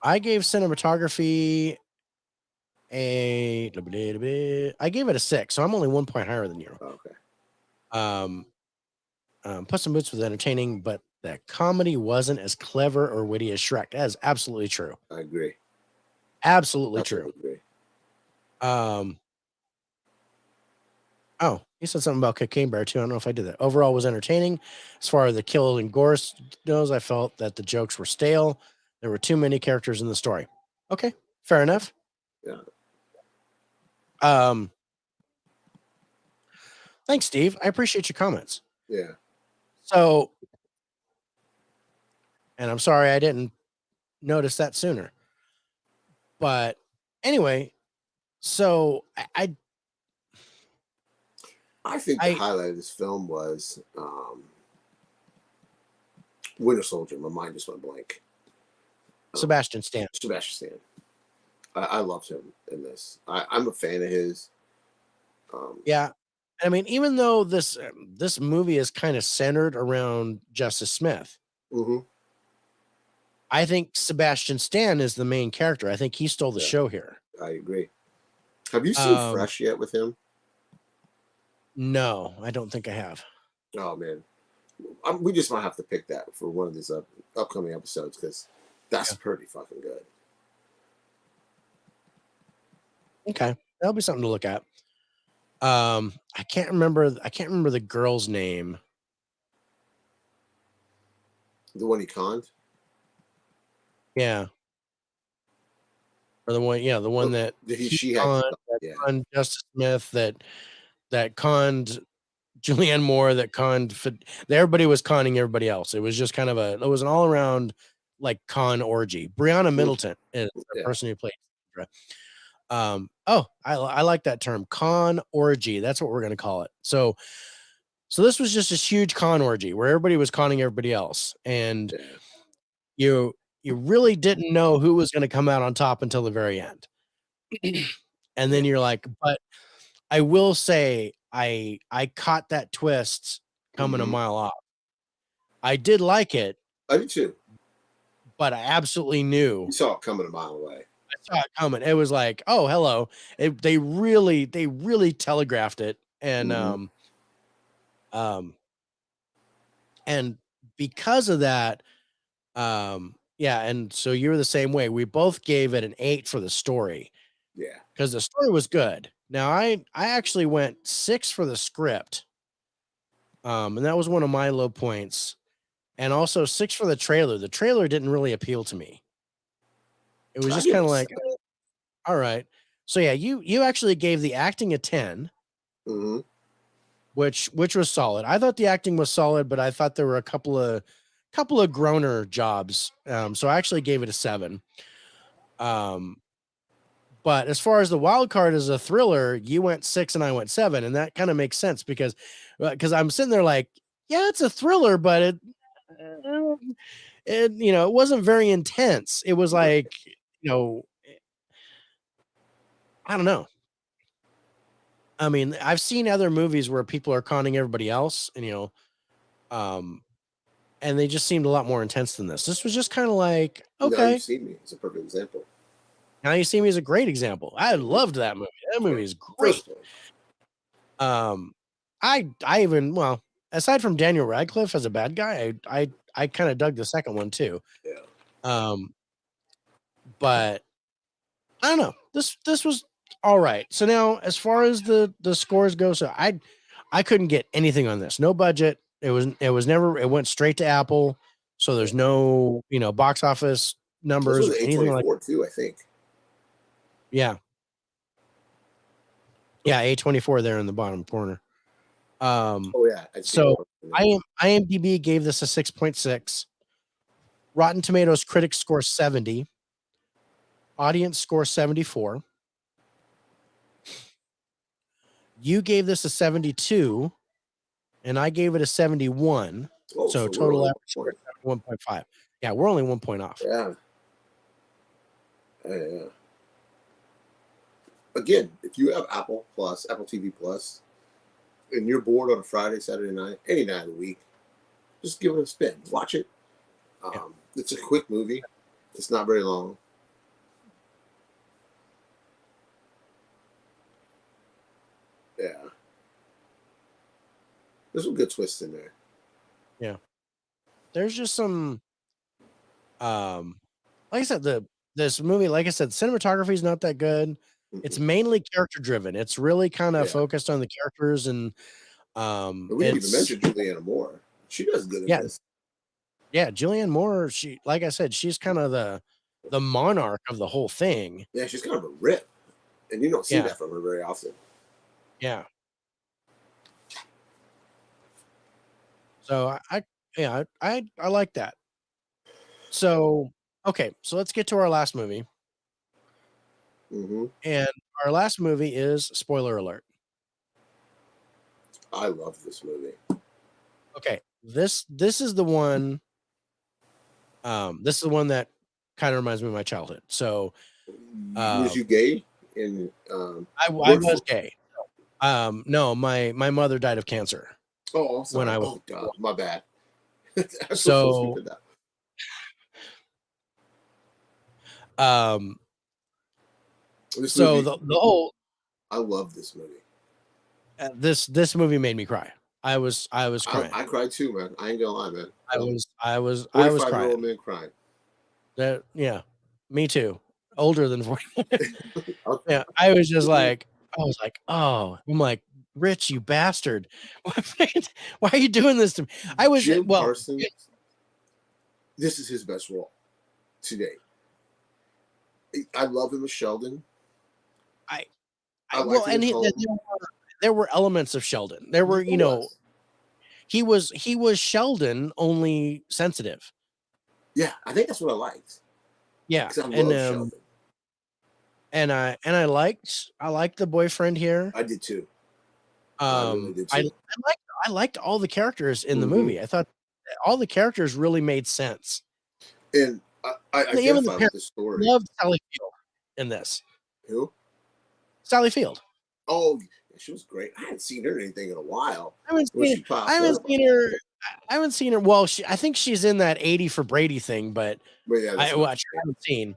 I gave cinematography I gave it a 6, so I'm only 1 point higher than you. Oh, okay. Um, Puss in Boots was entertaining, but the comedy wasn't as clever or witty as Shrek. That is absolutely true. I agree. Absolutely I true. totally agree. Um, oh, you said something about Cocaine Bear too. I don't know if I did that. Overall, was entertaining. As far as the kill and gore goes, I felt that the jokes were stale. There were too many characters in the story. Okay, fair enough. Yeah. Um, Thanks, Steve. I appreciate your comments. Yeah. So, and I'm sorry I didn't notice that sooner. But anyway, so I think the I highlight of this film was Winter Soldier. My mind just went blank. Um, Sebastian Stan. Sebastian Stan. I loved him in this. I'm a fan of his. Um, Yeah. I mean, even though this movie is kind of centered around Justice Smith, hmm I think Sebastian Stan is the main character. I think he stole the Yeah, show here. I agree. Have you seen Um, Fresh yet with him? no, I don't think I have. Oh man, we just might have to pick that for one of these upcoming episodes because that's Yeah. pretty fucking good. Okay. That'll be something to look at. I can't remember the girl's name. The one he conned. Yeah. Or the one, yeah, the one Oh, that she had. Yeah. conned Justice Smith, that conned Julianne Moore, that conned everybody was conning everybody else. It was just kind of it was an all around like con orgy. Brianna Mm, Middleton is the yeah. person who played Sandra. I like that term, con orgy. That's what we're gonna call it. So this was just this huge con orgy where everybody was conning everybody else, and Yeah. you really didn't know who was gonna come out on top until the very end. And Yeah. then you're like, but I will say I caught that twist coming a hmm mile off. I did like it, I do too. but I absolutely knew You saw it coming a mile away. I saw it coming. It was like, oh, hello. They really telegraphed it, Hmm um, and because of that, yeah. And so you were the same way. We both gave it an 8 for the story Yeah. because the story was good. Now I actually went 6 for the script, and that was one of my low points, and also 6 for the trailer. The trailer didn't really appeal to me. It was I just give kind it of a like, 7. all right. So yeah, you actually gave the acting a 10, Hmm which was solid. I thought the acting was solid, but I thought there were a couple of groaner jobs. So I actually gave it a 7. Um, but as far as the wild card as a thriller, you went 6 and I went 7, and that kind of makes sense because I'm sitting there like, yeah, it's a thriller, but uh, it wasn't very intense. It was like, you know, I don't know. I mean, I've seen other movies where people are conning everybody else, and Um, and they just seemed a lot more intense than this. This was just kind of like, Now You've okay, Seen Me. It's a perfect example. Now You See Me is a great example. I Mhm. loved that movie. That movie is great. First one. Um, I even well, aside from Daniel Radcliffe as a bad guy, I kind of dug the second one too. Yeah. Um, but I don't know. This was all right. So now, as far as the scores go, so I couldn't get anything on this. No budget. It was never. It went straight to Apple. So Yeah. there's no box office This numbers was or an anything like. A24 too, I think. Yeah, yeah. A24 there in the bottom corner. Oh yeah, I see it. So IMDb gave this a 6.6. Rotten Tomatoes critics score 70. Audience score 74. You gave this a 72, and I gave it a 71. Oh, So so we're total only average score 1 point. 71.5. Yeah, we're only 1 point off. Yeah. Yeah. Again, if you have Apple Plus, Apple TV Plus, and you're bored on a Friday, Saturday night, any night of the week, just give it a spin. Watch it. Yeah. It's a quick movie. It's not very long. Yeah. There's some good twists in there. Yeah. There's just some like I said, this movie, like I said, cinematography is not that good. It's Mm-mm. mainly character driven. It's really kind of Yeah. focused on the characters and And we didn't even it's mention Julianne Moore. She does good in yeah, this. yeah, Julianne Moore, she like I said, she's kind of the monarch of the whole thing. Yeah, she's kind of a rip. And you don't see Yeah, that from her very often. yeah. So yeah, I like that. So okay, so let's get to our last movie. Hmm. And our last movie is spoiler alert. I love this movie. Okay, this is the one. This is the one that kind of reminds me of my childhood. So Was um, you gay? And I worked was for. gay. No, my mother died of cancer Oh, I'm when sorry. I was Oh, God, my bad. I feel so so stupid now. um This so movie, the whole I love this movie. this movie made me cry. I was crying. I cried too, man. I ain't gonna lie, man. I was 45-year crying. old man crying. That yeah, me too. Older than 40. I- Yeah, I was like, "Oh," I'm like, "Rich, you bastard. Why are you doing this to me?" I was Jim well, Parsons, this is his best role today. I love him as Sheldon. I I liked well, him and as home. there were elements of Sheldon. There were, There was. he was Sheldon, only sensitive. Yeah, I think that's what I liked. Yeah, Because I love Sheldon. and I liked the boyfriend here. I did too. I really did I too. liked all the characters in the Hmm. movie. I thought all the characters really made sense. And I Even the identify with parents the story. loved Sally Field in this. Who? Sally Field. Oh, she was great. I hadn't seen her in anything in a while. I haven't When seen she I popped haven't up, seen her I haven't seen her. Well, I think she's in that 80 for Brady thing, but but yeah, that's not the I same. haven't seen.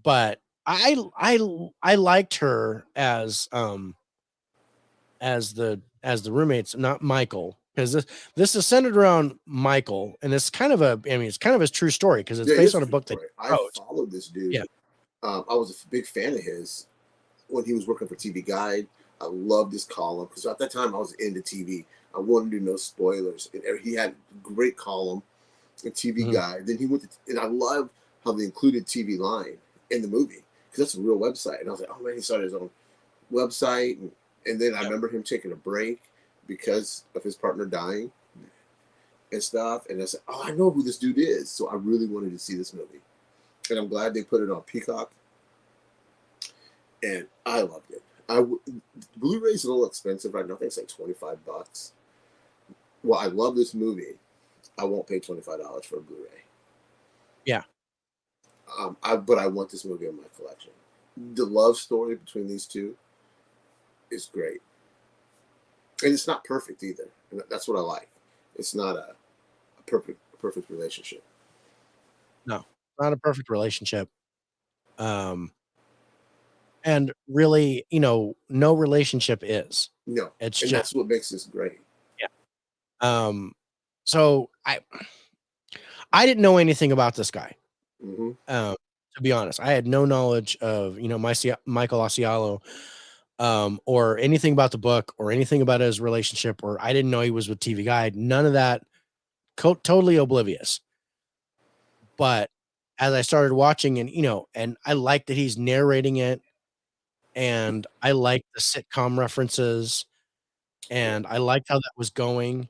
But I liked her as the roommates, not Michael, because this is centered around Michael, and it's kind of it's kind of his true story because it's Yeah, it based is on a true book that story. he I wrote. followed this dude. Yeah. I was a big fan of his when he was working for TV Guide. I loved his column because at that time I was into TV. I wanted to know spoilers, and he had a great column, a TV Mhm. Guide. Then he went to, and I love how they included TV Line in the movie because that's a real website. And I was like, oh man, he started his own website, and then I Yep. remember him taking a break because of his partner dying and stuff. And I said, oh, I know who this dude is. So I really wanted to see this movie, and I'm glad they put it on Peacock, and I loved it. Blu-ray's a little expensive right now. I think it's like $25. Well, I love this movie. I won't pay $25 for a Blu-ray. Yeah. But I want this movie in my collection. The love story between these two is great, and it's not perfect either. And that's what I like. It's not a perfect relationship. No, not a perfect relationship. Um, and really, no relationship is. No, It's and just that's what makes this great. yeah. So I didn't know anything about this guy. Hmm. Um, to be honest, I had no knowledge of Michael Asialo, or anything about the book or anything about his relationship, or I didn't know he was with TV Guide. None of that. Totally oblivious. But as I started watching, and I like that he's narrating it, and I like the sitcom references, Yeah, and I liked how that was going.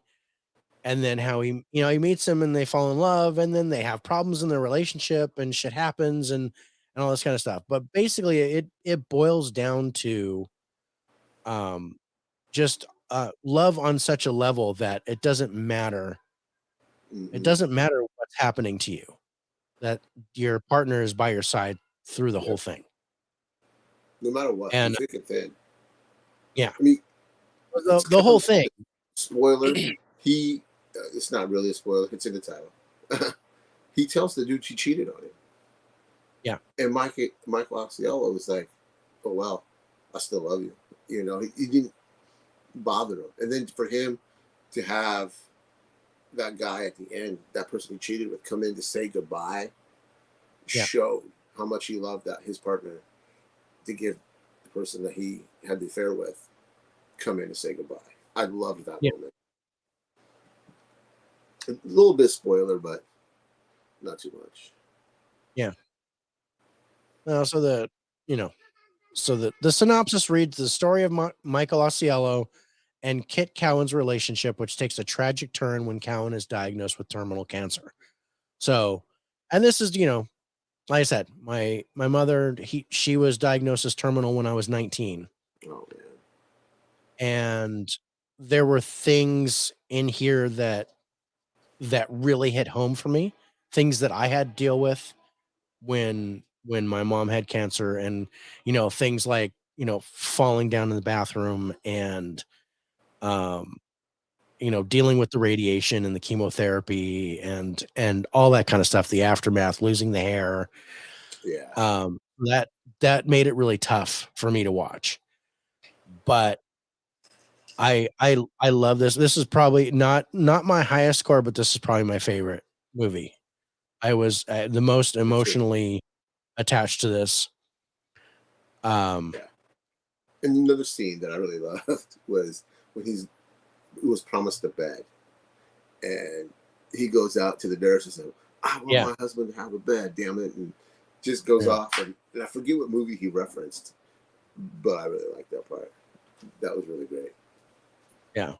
And then how he meets him and they fall in love, and then they have problems in their relationship and shit happens and all this kind of stuff. But basically it boils down to um just love on such a level that it doesn't matter. It hmm, doesn't matter what's happening to you, that your partner is by your side through the yeah. whole thing. No matter what, through And thick and thin. yeah, I mean, the, it's the kind whole of thing. spoiler. He, it's not really a spoiler. It's in the title. He tells the dude she cheated on him, Yeah, and Michael Osceola was like, "Oh well, I still love you." He didn't bother him, and then for him to have that guy at the end, that person he cheated with, come in to say goodbye, yeah, showed how much he loved that his partner, to give the person that he had the affair with come in and say goodbye. I loved that yeah, moment. A little bit spoiler, but not too much. yeah. So you know the synopsis reads: the story of Michael Osceola and Kit Cowan's relationship, which takes a tragic turn when Cowan is diagnosed with terminal cancer. So, and this is, like I said, my mother, she was diagnosed as terminal when I was 19, Oh man, and there were things in here that really hit home for me, things that I had to deal with when my mom had cancer, and things like falling down in the bathroom, and um dealing with the radiation and the chemotherapy and all that kind of stuff, the aftermath, losing the hair. yeah, Um, that made it really tough for me to watch. But I love this. This is probably not my highest score, but this is probably my favorite movie. I was the most me too. emotionally attached to this. Um, Yeah. And another scene that I really loved was when he was promised a bed, and he goes out to the nurse and says, "I want yeah, my husband to have a bed, damn it," and just goes yeah, off. And I forget what movie he referenced, but I really like that part. That was really great. yeah.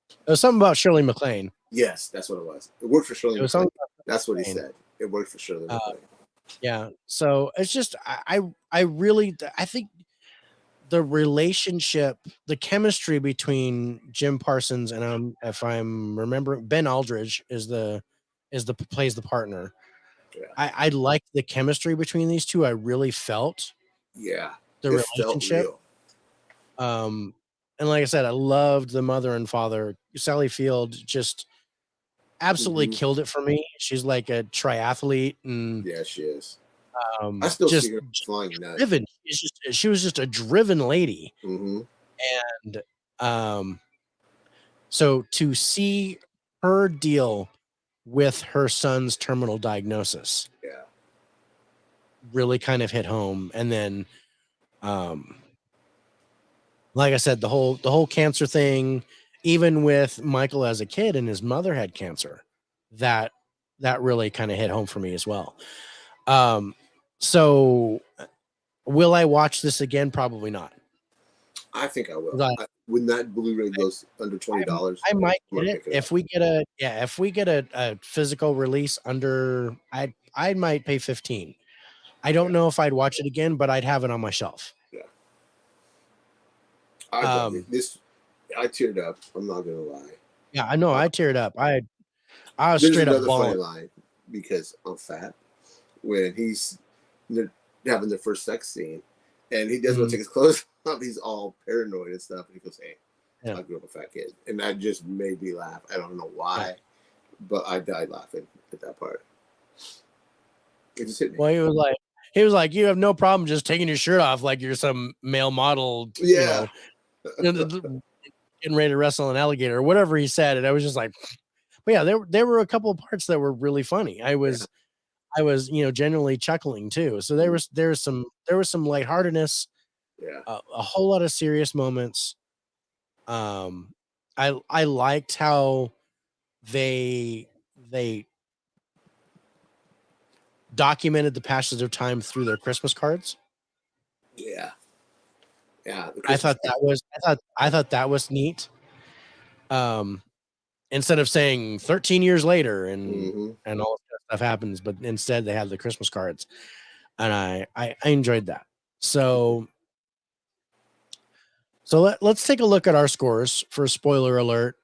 It was something about Shirley MacLaine. Yes, that's what it was. It worked for Shirley It was MacLaine. something about That's what he MacLaine. said. It worked for Shirley Uh, MacLaine. yeah. So it's just I really I think the relationship, the chemistry between Jim Parsons and if I'm remembering, Ben Aldridge is the plays the partner. Yeah, I like the chemistry between these two. I really felt yeah. the It felt relationship. real. Um, and like I said, I loved the mother and father. Sally Field just absolutely Hmm. killed it for me. She's like a triathlete and Yeah, she is. I still see just her flying nut. driven. She was just a driven lady. Hmm. And um so to see her deal with her son's terminal diagnosis Yeah, really kind of hit home. And then um like I said, the whole cancer thing, even with Michael as a kid and his mother had cancer, that that really kind of hit home for me as well. Um so will I watch this again? Probably not. I think I will. 'Cause When that Blu-ray goes under I $20, I might I'm get gonna it pick it up. if we get a physical release under I might pay 15. I don't Yeah, know if I'd watch it again, but I'd have it on my shelf. yeah. I dug it. Um, This I teared up. I'm not gonna lie. yeah, I know Uh, I teared up. I was there's straight up another funny bawling. line because I'm fat. When they're having their first sex scene, and he doesn't want to Mhm. take his clothes off, he's all paranoid and stuff. And he goes, "Hey, Yeah, I grew up a fat kid," and that just made me laugh. I don't know yeah. why, but I died laughing at that part. It just hit me. Well, he was like, you have no problem just taking your shirt off like you're some male model, Yeah, getting ready to wrestle an alligator or whatever he said. And I was just like, but yeah, there were a couple of parts that were really funny. I yeah, was genuinely chuckling too. So mhm, there was some lightheartedness, yeah, a whole lot of serious moments. Um, I liked how they documented the passage of time through their Christmas cards. yeah, yeah. The I Christmas. thought that was I thought that was neat. Um, Instead of saying 13 years later Mm-hmm. and all that stuff happens, but instead they had the Christmas cards, and I enjoyed that. So let's take a look at our scores for spoiler alert.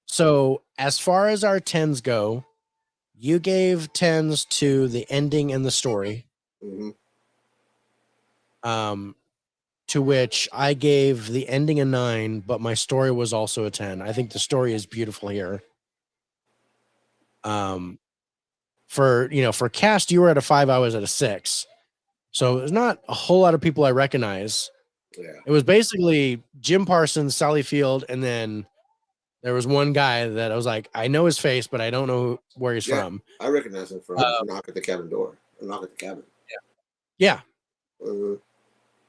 So as far as our tens go, you gave tens to the ending and the story. Mm-hmm. Um, to which I gave the ending a 9, but my story was also a 10. I think the story is beautiful here. Um, for cast, you were at a 5, I was at a 6. So there's not a whole lot of people I recognize. Yeah, It was basically Jim Parsons, Sally Field, and then there was one guy that I was like, I know his face, but I don't know where he's yeah. from. I recognize him Uh, from Knock at the Cabin Door. Knock at the Cabin. yeah, Uh,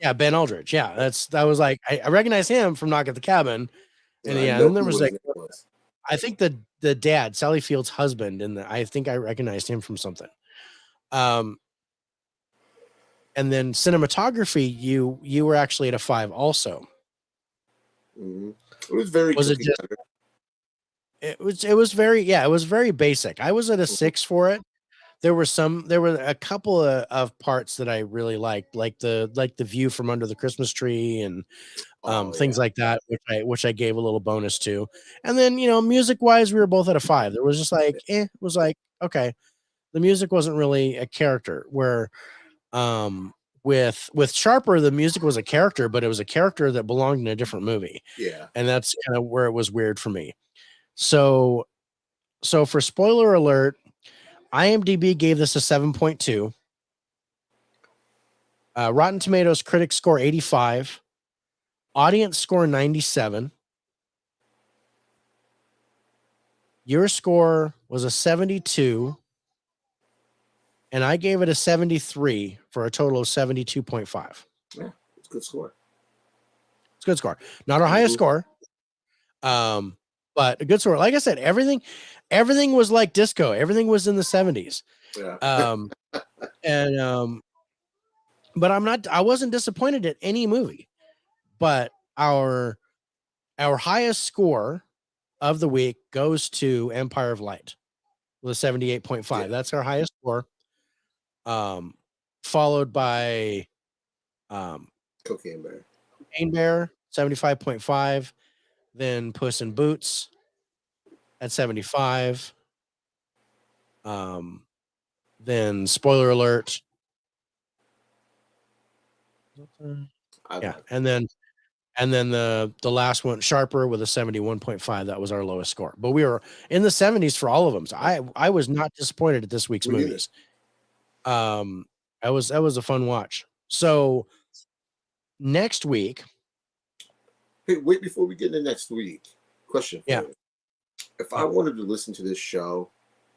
yeah, Ben Aldridge. Yeah, that was like I recognize him from Knock at the Cabin, and I yeah, know and then there who was his like name was. I think the dad, Sally Field's husband, and I think I recognized him from something. Um, and then cinematography, you were actually at a 5 also. Mm-hmm. It was very Was it cookie just cutter. it was very basic. I was at a Mhm. 6 for it. There were a couple of parts that I really liked, like the view from under the Christmas tree and Oh things yeah, like that, which I gave a little bonus to. And then, music wise, we were both at a 5. There was just like, it was like, okay. The music wasn't really a character where um with Sharper, the music was a character, but it was a character that belonged in a different movie. yeah. And that's kind of where it was weird for me. So for spoiler alert, IMDb gave this a 7.2. Rotten Tomatoes critics score 85. Audience score 97. Your score was a 72. And I gave it a 73 for a total of 72.5. Yeah, it's a good score. It's a good score. Not our highest Mhm. score, but a good score. Like I said, everything was like disco. Everything was in the 70s. Yeah, Um, and but I wasn't disappointed at any movie. But our highest score of the week goes to Empire of Light with a 78.5. yeah. That's our highest score. Um, Followed by um Cocaine Bear. Cocaine Bear, 75.5, then Puss in Boots at 75. Um, then spoiler alert. I Yeah, like. and then the last one, Sharper with a 71.5. That was our lowest score. But we were in the 70s for all of them. So Yeah. I was not disappointed at this week's Me neither. movies. Um, that was a fun watch. So next week, Hey, wait before we get into next week. Question yeah, for you: if I yeah. wanted to listen to this show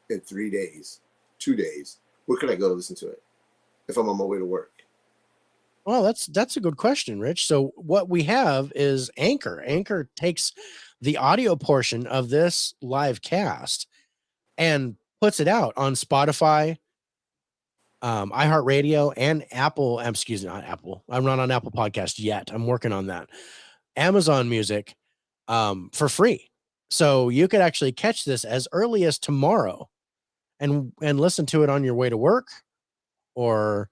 in 3 days, 2 days, where could I go to listen to it? If I'm on my way to work. Well, that's a good question, Rich. So what we have is Anchor. Anchor takes the audio portion of this live cast and puts it out on Spotify, iHeartRadio, and Apple. Excuse me, not Apple. I'm not on Apple Podcast yet. I'm working on that. Amazon Music, for free. So you could actually catch this as early as tomorrow and listen to it on your way to work or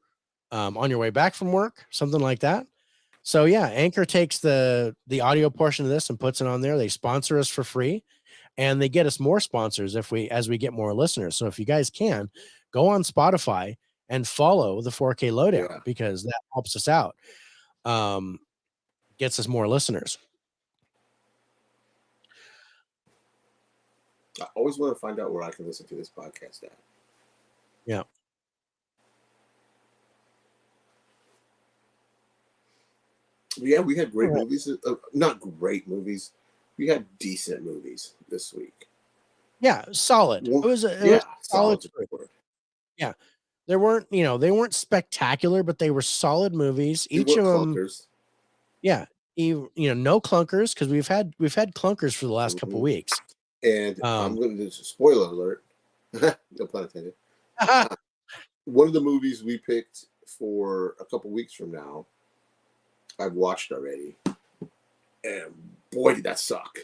on your way back from work, something like that. So yeah, Anchor takes the audio portion of this and puts it on there. They sponsor us for free, and they get us more sponsors as we get more listeners. So if you guys can go on Spotify and follow the 4K Yeah. Lowdown, because that helps us out, um, gets us more listeners. I always want to find out where I can listen to this podcast at. Yeah. Yeah, we had All great right. movies. Not great movies. We had decent movies this week. Yeah, solid. Well, It was yeah, a solid solid's a group. good word. Yeah. There weren't, they weren't spectacular, but they were solid movies. They Each weren't of them, clunkers. yeah. No clunkers because we've had clunkers for the last couple Hmm. weeks. And I'm Um going to do a spoiler alert. No pun intended. Uh, one of the movies we picked for a couple weeks from now, I've watched already, and boy, did that suck!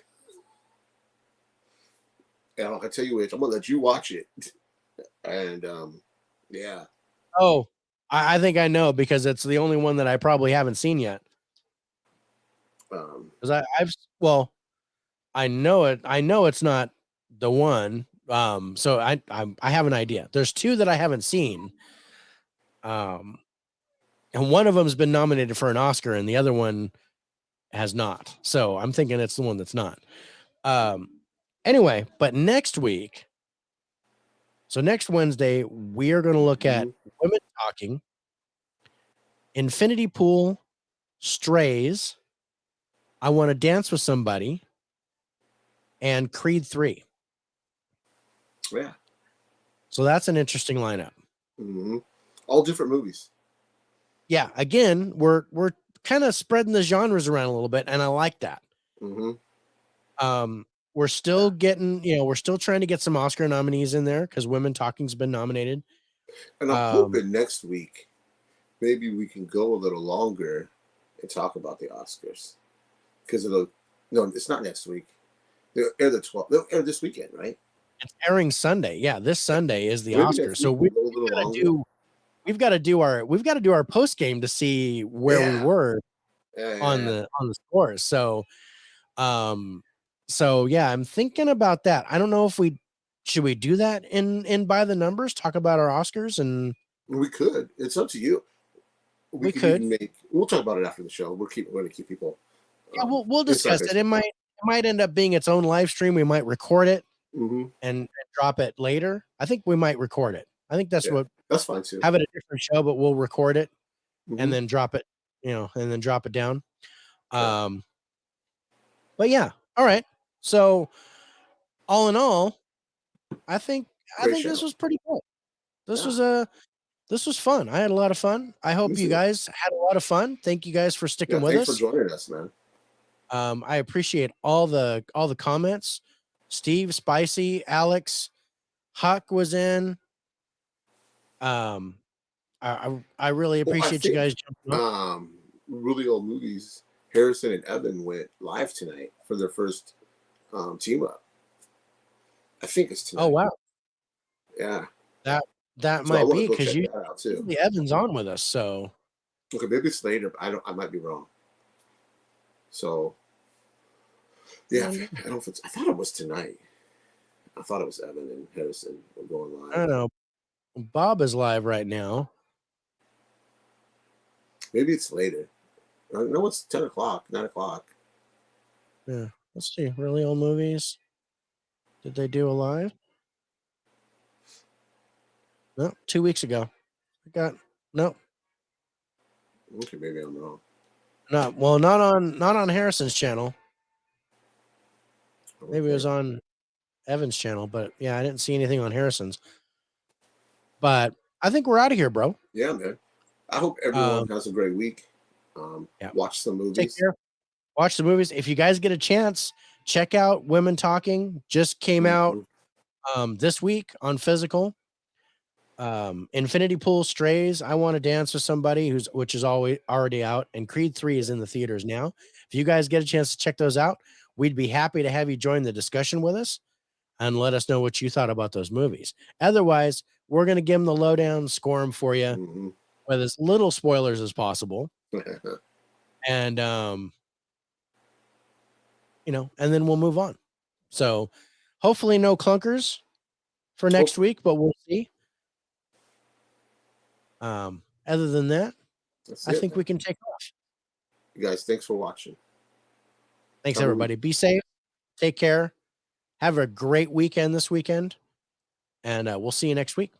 And I'll tell you which. I'm gonna let you watch it. And yeah, oh, I think I know because it's the only one that I probably haven't seen yet. um, Because well, I know it. I know it's not the one. So I have an idea. There's two that I haven't seen. Um, and one of them's been nominated for an Oscar, and the other one has not. So I'm thinking it's the one that's not. Um, anyway, but next week, so next Wednesday, we are going to look at mhm. Women Talking, Infinity Pool, Strays, I Want to Dance with Somebody, and Creed 3. Yeah, So that's an interesting lineup. hmm all different movies. Yeah, again, we're kind of spreading the genres around a little bit, and I like that. Hmm. We're still getting, we're still trying to get some Oscar nominees in there because Women Talking's been nominated. And I'm Um, hoping next week maybe we can go a little longer and talk about the Oscars because it'll. No, it's not next week. They'll air the 12th. They'll air this weekend, right? it's airing Sunday. Yeah, this Sunday is the Maybe Oscar. next So week we'll go a little longer. we've got to do our post game to see where we Yeah, were on yeah. the scores. Um, so yeah, I'm thinking about that. I don't know if we should we do that in by the numbers, talk about our Oscars, and We could. It's up to you. We we could could. even make. We'll talk about it after the show. We're going to keep people Yeah, we'll inside discuss it. baseball. It might end up being its own live stream. We might record it Hmm. and drop it later. I think we might record it. I think that's Yeah, what that's fine too. have it a different show, but we'll record it and Hmm. then drop it, and then drop it down. Yeah, Um, but yeah, all right. So all in all, I think I great think this show. was pretty cool. This Yeah, was a This was fun. I had a lot of fun. I me hope you too. guys had a lot of fun. Thank you guys for Yeah, sticking with thanks for us. joining us, man. I appreciate all the comments. Steve, Spicy, Alex, Huck was in. Um, I really Well, I appreciate you think guys jumping on. really old movies. Harrison and Evan went live tonight for their first team up. I think it's Oh tonight. wow, Yeah, that that so I might want to be go because check that out too. usually Evan's on with us. So Okay, maybe it's later, but I don't. I might be wrong. So yeah, I don't. I thought it was tonight. I thought it was Evan and Harrison were going I live. don't know. Bob is live right now. Maybe it's later. No, it's 10 o'clock, 9 o'clock. Yeah, let's see. Really old movies. Did they do a live? No, 2 weeks ago. I got no. Okay, maybe I'm wrong. Not on Harrison's channel. Maybe it Okay. was on Evan's channel, but yeah, I didn't see anything on Harrison's. But I think we're out of here, bro. Yeah, man. I hope Um, everyone has a great week. yeah. Watch some Take movies. care. Watch the movies. If you guys get a chance, check out Women Talking. Just came out Mhm. this week on physical. Infinity Pool, Strays, I Want to Dance with Somebody, which is always already out, and Creed 3 is in the theaters now. If you guys get a chance to check those out, we'd be happy to have you join the discussion with us and let us know what you thought about those movies. Otherwise, we're going to give them the lowdown, score them for you Mhm. with as little spoilers as possible. And and then we'll move on. So hopefully no clunkers for next Hopefully, week, but we'll see. Other than that, that's I it, think man. we can take off. You guys, thanks for watching. Thanks Have a good week. everybody. Be safe. Take care. Have a great weekend this weekend, and we'll see you next week.